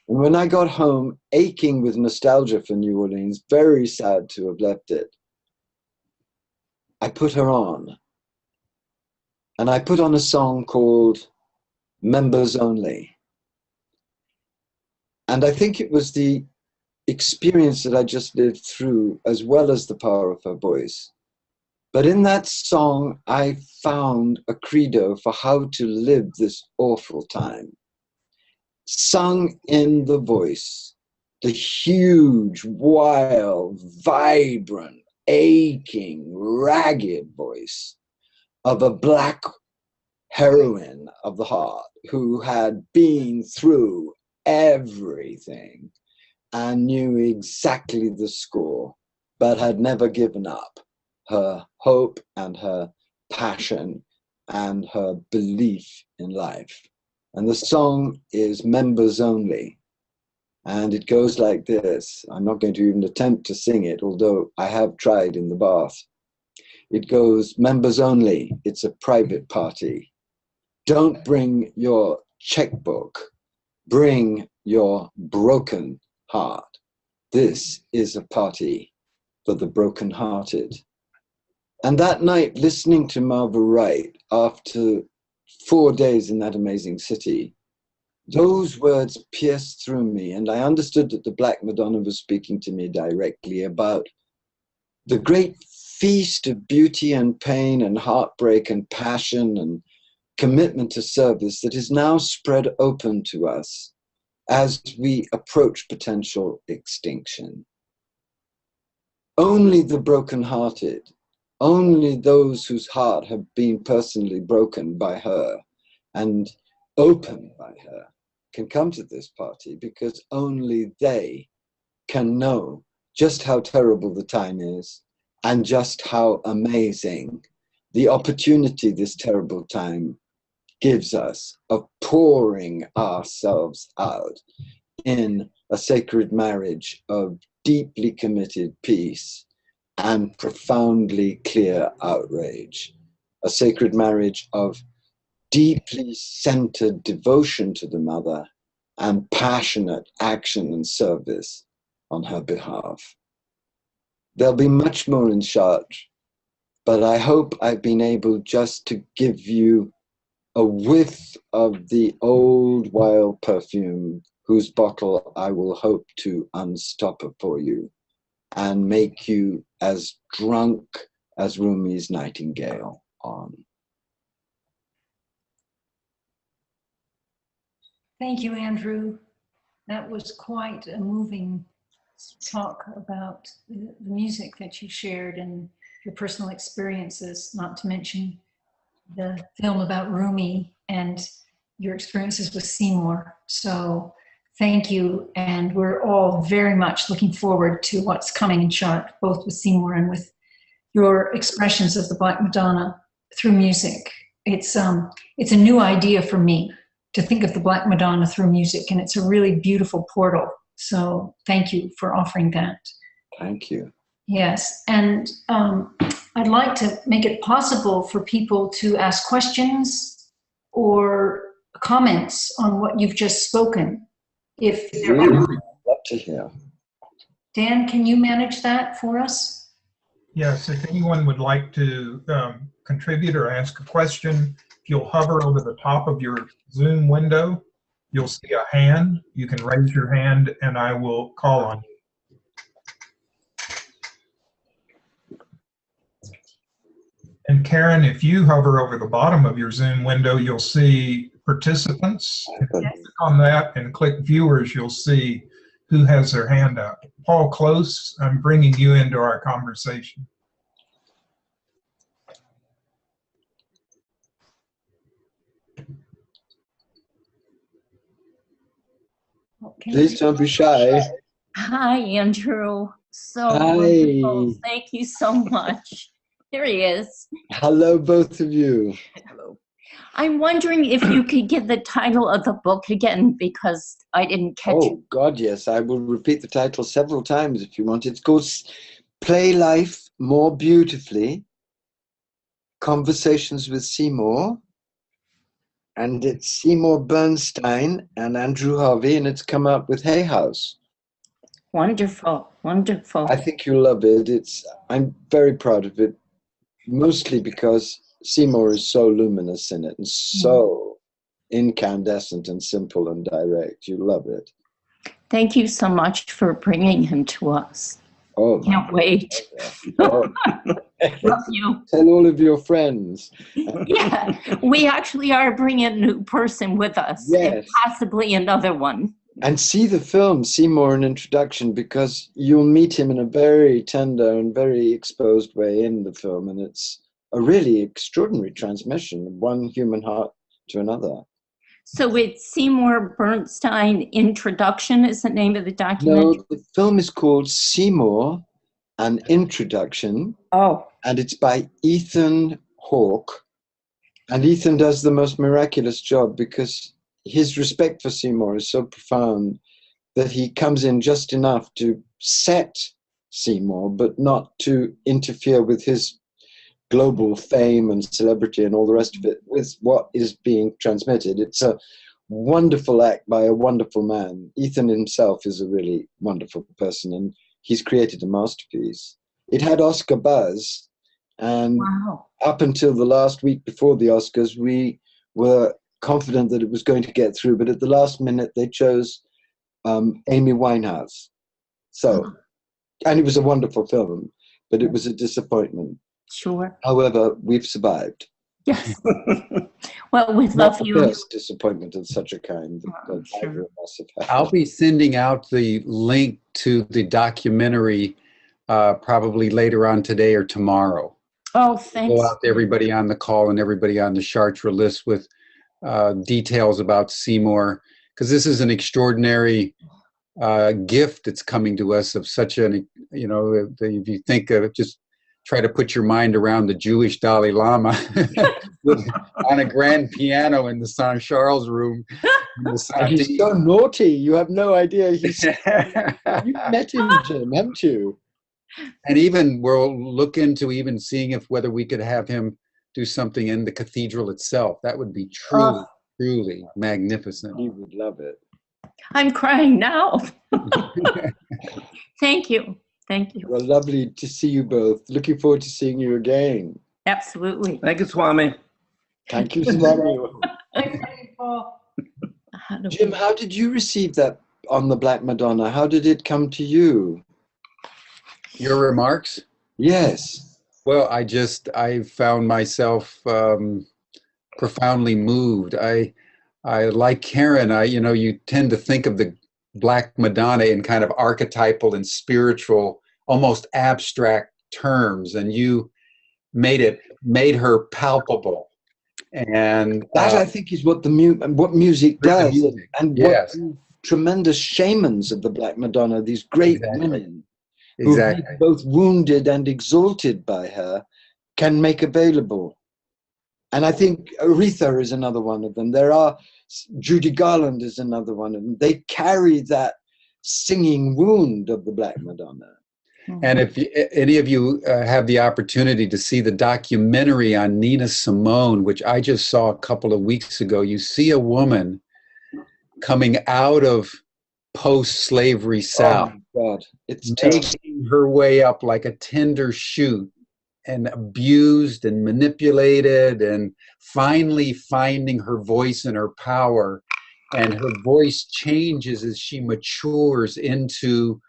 And when I got home, aching with nostalgia for New Orleans, very sad to have left it, I put her on. And I put on a song called Members Only. And I think it was the experience that I just lived through, as well as the power of her voice. But in that song, I found a credo for how to live this awful time. Sung in the voice, the huge, wild, vibrant, aching, ragged voice of a Black heroine of the heart who had been through everything and knew exactly the score, but had never given up her hope and her passion and her belief in life. And the song is Members Only. And it goes like this. I'm not going to even attempt to sing it, although I have tried in the bath. It goes, members only. It's a private party. Don't bring your checkbook. Bring your broken heart. This is a party for the brokenhearted. And that night, listening to Marva Wright after 4 days in that amazing city, those words pierced through me, and I understood that the Black Madonna was speaking to me directly about the great feast of beauty and pain and heartbreak and passion and commitment to service that is now spread open to us as we approach potential extinction. Only the brokenhearted, only those whose heart have been personally broken by her and opened by her can come to this party, because only they can know just how terrible the time is and just how amazing the opportunity this terrible time gives us of pouring ourselves out in a sacred marriage of deeply committed peace and profoundly clear outrage, a sacred marriage of deeply centered devotion to the mother and passionate action and service on her behalf. There'll be much more in Chartres, but I hope I've been able just to give you a whiff of the old wild perfume whose bottle I will hope to unstopper for you and make you as drunk as Rumi's Nightingale on. Thank you, Andrew. That was quite a moving talk about the music that you shared and your personal experiences, not to mention the film about Rumi and your experiences with Seymour. So thank you. And we're all very much looking forward to what's coming in Chartres, both with Seymour and with your expressions of the Black Madonna through music. It's a new idea for me to think of the Black Madonna through music, and it's a really beautiful portal. So thank you for offering that. Thank you. Yes, and I'd like to make it possible for people to ask questions or comments on what you've just spoken. If there are, love to hear. Dan, can you manage that for us? Yes, if anyone would like to contribute or ask a question, if you'll hover over the top of your Zoom window, you'll see a hand. You can raise your hand and I will call on you. And Karen, if you hover over the bottom of your Zoom window, you'll see participants. If you click on that and click viewers, you'll see who has their hand up. Paul Close, I'm bringing you into our conversation. Please don't be shy. Hi, Andrew. So Hi. wonderful. Thank you so much. Here he is. Hello, both of you. Hello. I'm wondering if you could give the title of the book again, because I didn't catch it. Oh, God, yes. I will repeat the title several times if you want. It's called Play Life More Beautifully, Conversations with Seymour. And it's Seymour Bernstein and Andrew Harvey, and it's come out with Hay House. Wonderful, wonderful. I think you'll love it. I'm very proud of it, mostly because Seymour is so luminous in it and so incandescent and simple and direct. You love it. Thank you so much for bringing him to us. Oh, can't wait. Oh. Love you. Tell all of your friends. Yeah, we actually are bringing a new person with us, Yes. and possibly another one. And see the film, Seymour, an introduction, because you'll meet him in a very tender and very exposed way in the film, and it's a really extraordinary transmission of one human heart to another. So it's Seymour Bernstein Introduction is the name of the documentary? No, the film is called Seymour, an Introduction. Oh. And it's by Ethan Hawke. And Ethan does the most miraculous job because his respect for Seymour is so profound that he comes in just enough to set Seymour, but not to interfere with his global fame and celebrity and all the rest of it with what is being transmitted. It's a wonderful act by a wonderful man. Ethan himself is a really wonderful person, and he's created a masterpiece. It had Oscar buzz, and Wow. up until the last week before the Oscars, we were confident that it was going to get through, but at the last minute they chose Amy Winehouse. So, and it was a wonderful film, but it was a disappointment. Sure. However, we've survived. Yes. Well, we Not love the you. first disappointment of such a kind that Sure. either of us have had. I'll be sending out the link to the documentary probably later on today or tomorrow. Oh, thanks. Go out to everybody on the call and everybody on the Chartres list with details about Seymour, because this is an extraordinary gift that's coming to us of such an, you know, if you think of, just try to put your mind around the Jewish Dalai Lama on a grand piano in the Saint Charles room. He's so naughty. You have no idea. You've met him, Jim, haven't you? And even we'll look into even seeing if whether we could have him do something in the cathedral itself. That would be truly, truly magnificent. He would love it. I'm crying now. Thank you. Thank you. Well, lovely to see you both. Looking forward to seeing you again. Absolutely. Thank you, Swami. Thank you, Swami. Thank you, Paul. Jim, how did you receive that on the Black Madonna? How did it come to you? Your remarks? Yes. Well, I found myself profoundly moved. I like Karen, you tend to think of the Black Madonna in kind of archetypal and spiritual, almost abstract terms, and you made her palpable. And that I think is what what music does, music. and Yes. what tremendous shamans of the Black Madonna, these great women who've Exactly. been both wounded and exalted by her, can make available. And I think Aretha is another one of them. Judy Garland is another one of them. They carry that singing wound of the Black Madonna. And if any of you have the opportunity to see the documentary on Nina Simone, which I just saw a couple of weeks ago, you see a woman coming out of post-slavery South, oh God, it's terrible. making her way up like a tender shoot, and abused and manipulated, and finally finding her voice and her power. And her voice changes as she matures into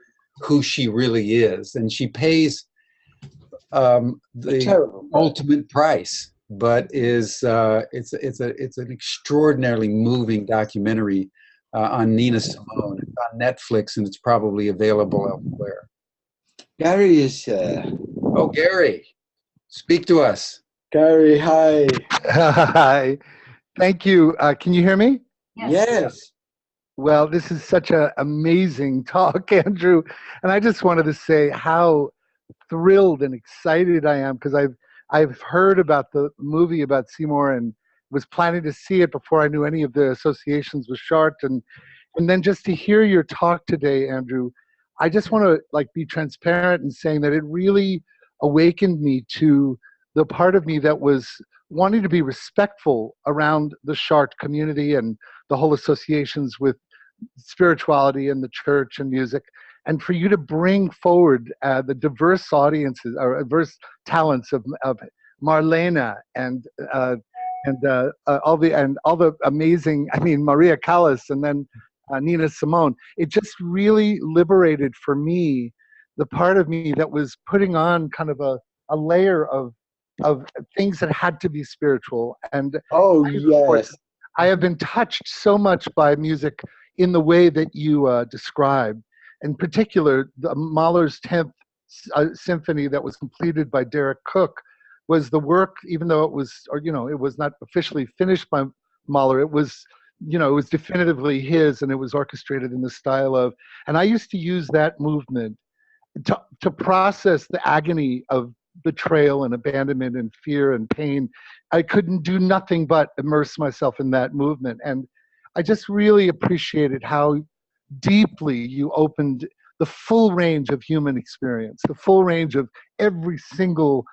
who she really is. And she pays the ultimate price, but it's an extraordinarily moving documentary on Nina Simone. It's on Netflix, and it's probably available elsewhere. Gary is here. Oh, Gary, speak to us. Gary, hi. Hi. Thank you. Can you hear me? Yes. Well, this is such an amazing talk, Andrew. And I just wanted to say how thrilled and excited I am, because I've heard about the movie about Seymour and was planning to see it before I knew any of the associations with Chartres. And then just to hear your talk today, Andrew, I just want to be transparent in saying that it really awakened me to the part of me that was wanting to be respectful around the Chartres community and the whole associations with spirituality and the church and music, and for you to bring forward the diverse audiences or diverse talents of Marlena and all the amazing, Maria Callas, and then Nina Simone. It just really liberated for me the part of me that was putting on kind of a layer of things that had to be spiritual. And yes, I have been touched so much by music in the way that you described. In particular, Mahler's 10th symphony that was completed by Derek Cook was the work, even though it was not officially finished by Mahler, it was definitively his, and it was orchestrated in the style of, and I used to use that movement to process the agony of betrayal and abandonment and fear and pain. I couldn't do nothing but immerse myself in that movement. And I just really appreciated how deeply you opened the full range of human experience, the full range of every single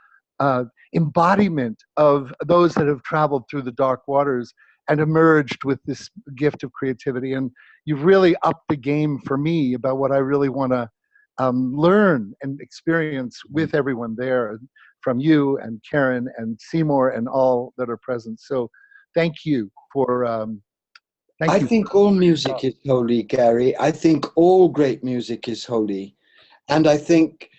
embodiment of those that have traveled through the dark waters and emerged with this gift of creativity. And you've really upped the game for me about what I really want to learn and experience with everyone there, from you and Karen and Seymour and all that are present. So thank you for I think all music is holy, Gary. I think all great music is holy. And I think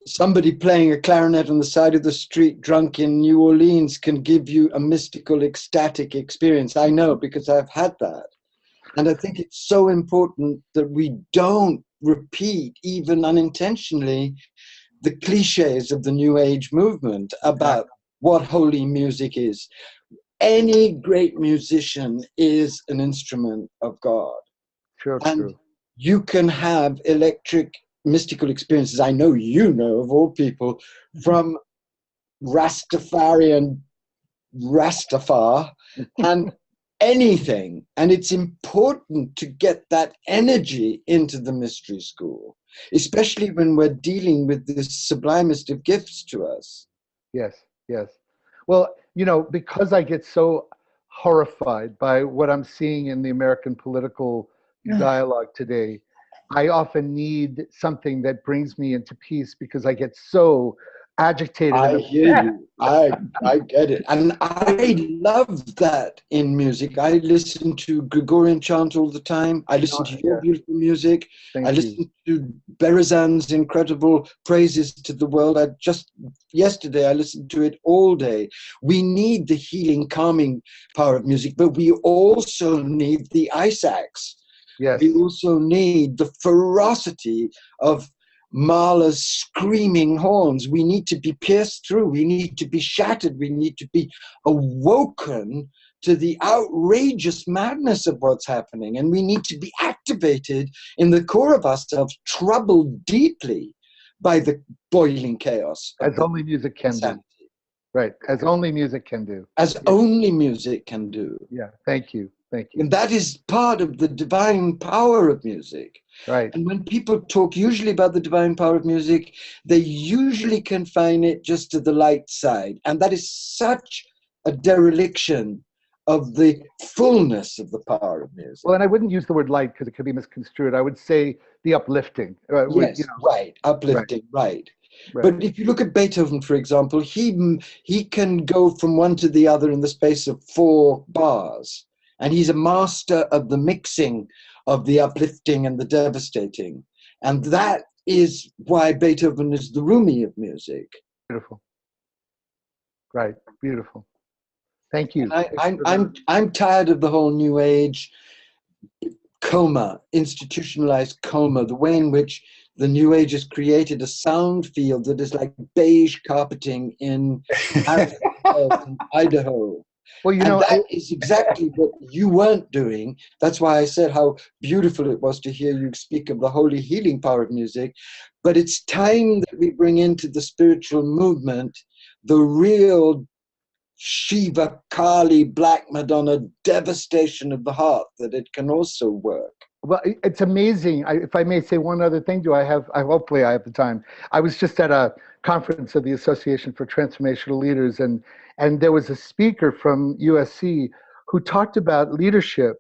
somebody playing a clarinet on the side of the street drunk in New Orleans can give you a mystical, ecstatic experience. I know, because I've had that. And I think it's so important that we don't repeat, even unintentionally, the cliches of the New Age movement about what holy music is. Any great musician is an instrument of God. Sure, and true. You can have electric, mystical experiences. I know you know, of all people, from Rastafari and anything. And it's important to get that energy into the mystery school, especially when we're dealing with this sublimest of gifts to us. Yes, yes. Well, you know, because I get so horrified by what I'm seeing in the American political dialogue today, I often need something that brings me into peace, because I get so agitated. I hear you. I get it. And I love that in music. I listen to Gregorian chant all the time. I listen to your beautiful music. I listen to Berezan's incredible praises to the world. Yesterday I listened to it all day. We need the healing, calming power of music, but we also need the ice axe. Yes. We also need the ferocity of Mahler's screaming horns. We need to be pierced through. We need to be shattered. We need to be awoken to the outrageous madness of what's happening. And we need to be activated in the core of ourselves, troubled deeply by the boiling chaos. As only music can do. Right. As only music can do. As only music can do. Yeah. Thank you. Thank you. And that is part of the divine power of music. Right. And when people talk usually about the divine power of music, they usually confine it just to the light side. And that is such a dereliction of the fullness of the power of music. Well, and I wouldn't use the word light because it could be misconstrued. I would say the uplifting. Yes, right. Uplifting, right. But if you look at Beethoven, for example, he can go from one to the other in the space of 4 bars. And he's a master of the mixing of the uplifting and the devastating. And that is why Beethoven is the Rumi of music. Beautiful. Right. Beautiful. Thank you. I'm tired of the whole New Age coma, institutionalized coma, the way in which the New Age has created a sound field that is like beige carpeting in Idaho. Well, you know, that is exactly what you weren't doing. That's why I said how beautiful it was to hear you speak of the holy healing power of music. But it's time that we bring into the spiritual movement the real Shiva, Kali, Black Madonna devastation of the heart, that it can also work. Well, it's amazing. If I may say one other thing, hopefully I have the time. I was just at a conference of the Association for Transformational Leaders, and there was a speaker from USC who talked about leadership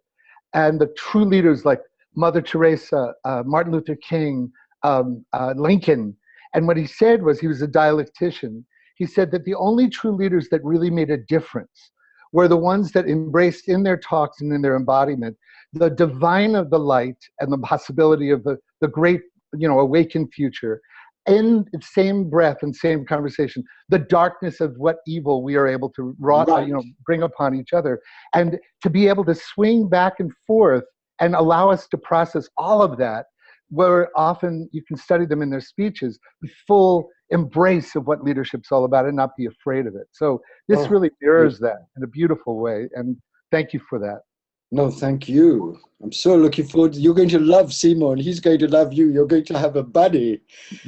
and the true leaders like Mother Teresa, Martin Luther King, Lincoln. And what he said was, he was a dialectician. He said that the only true leaders that really made a difference were the ones that embraced in their talks and in their embodiment the divine of the light and the possibility of the great, awakened future. In the same breath and same conversation, the darkness of what evil we are able to bring upon each other, and to be able to swing back and forth and allow us to process all of that, where often you can study them in their speeches, the full embrace of what leadership's all about and not be afraid of it. So this really mirrors that in a beautiful way, and thank you for that. No, thank you. I'm so looking forward. You're going to love Seymour, and he's going to love you. You're going to have a buddy.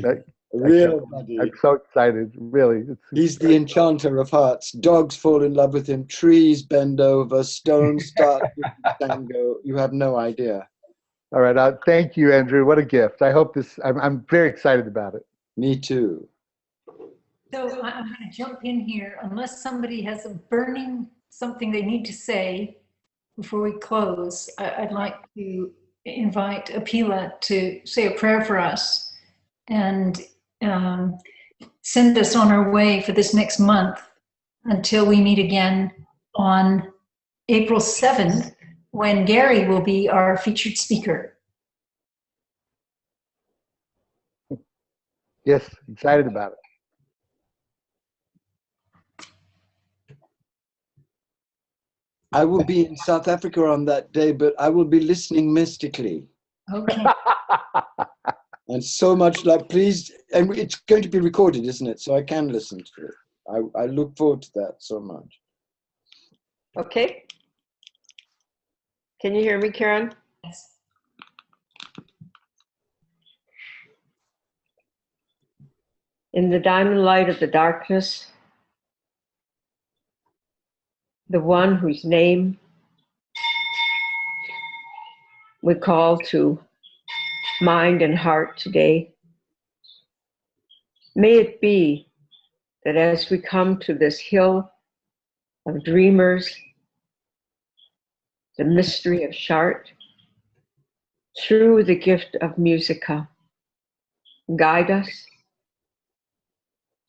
A real buddy. I'm so excited, really. He's the enchanter of hearts. Dogs fall in love with him. Trees bend over. Stones start with tango. You have no idea. All right. Thank you, Andrew. What a gift. I hope this, I'm very excited about it. Me too. So I'm going to jump in here, unless somebody has a burning something they need to say before we close. I'd like to invite Apila to say a prayer for us and send us on our way for this next month until we meet again on April 7th, when Gary will be our featured speaker. Yes, excited about it. I will be in South Africa on that day, but I will be listening mystically. Okay. And so much love, please. And it's going to be recorded, isn't it? So I can listen to it. I look forward to that so much. Okay. Can you hear me, Karen? Yes. In the diamond light of the darkness, the one whose name we call to mind and heart today, may it be that as we come to this hill of dreamers, the mystery of Chart, through the gift of musica, guide us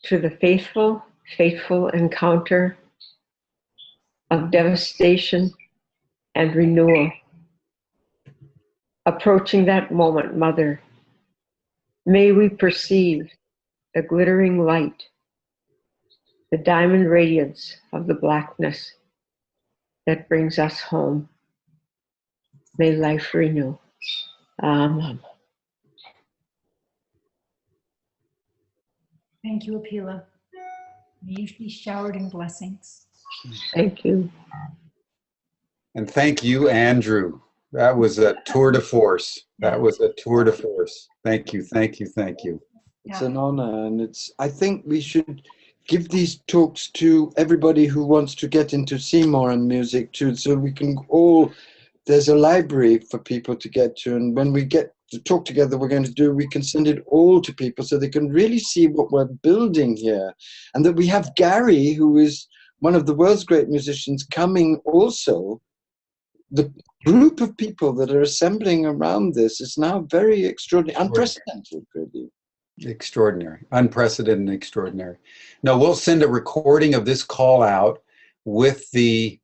to the faithful, fateful encounter of devastation and renewal. Approaching that moment, Mother, may we perceive the glittering light, the diamond radiance of the blackness that brings us home. May life renew. Amen. Thank you, Apila. May you be showered in blessings. Thank you. And thank you, Andrew. That was a tour de force. That was a tour de force. Thank you, thank you, thank you. It's an honor, and I think we should give these talks to everybody who wants to get into Seymour and music too, so we can all, there's a library for people to get to, and when we get to talk together, we can send it all to people so they can really see what we're building here. And that we have Gary, who is one of the world's great musicians, coming also. The group of people that are assembling around this is now very extraordinary, unprecedented, really. Extraordinary, unprecedented and extraordinary. No, we'll send a recording of this call out with a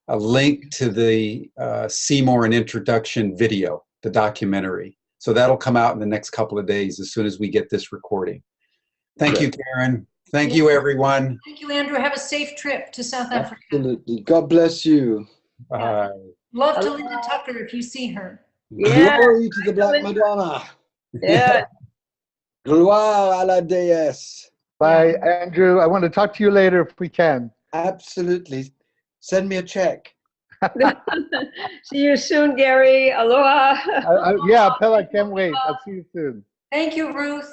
link to the Seymour and Introduction video, the documentary. So that'll come out in the next couple of days as soon as we get this recording. Thank you, Karen. Thank you, everyone. Thank you, Andrew. Have a safe trip to South Africa. Absolutely. God bless you. Bye. Love to Linda Tucker if you see her. Yeah. Glory to the Black Madonna. Yeah. Gloire à la déesse. Bye, Andrew. I want to talk to you later if we can. Absolutely. Send me a check. See you soon, Gary. Aloha. Yeah, Pella, I can't wait. I'll see you soon. Thank you, Ruth.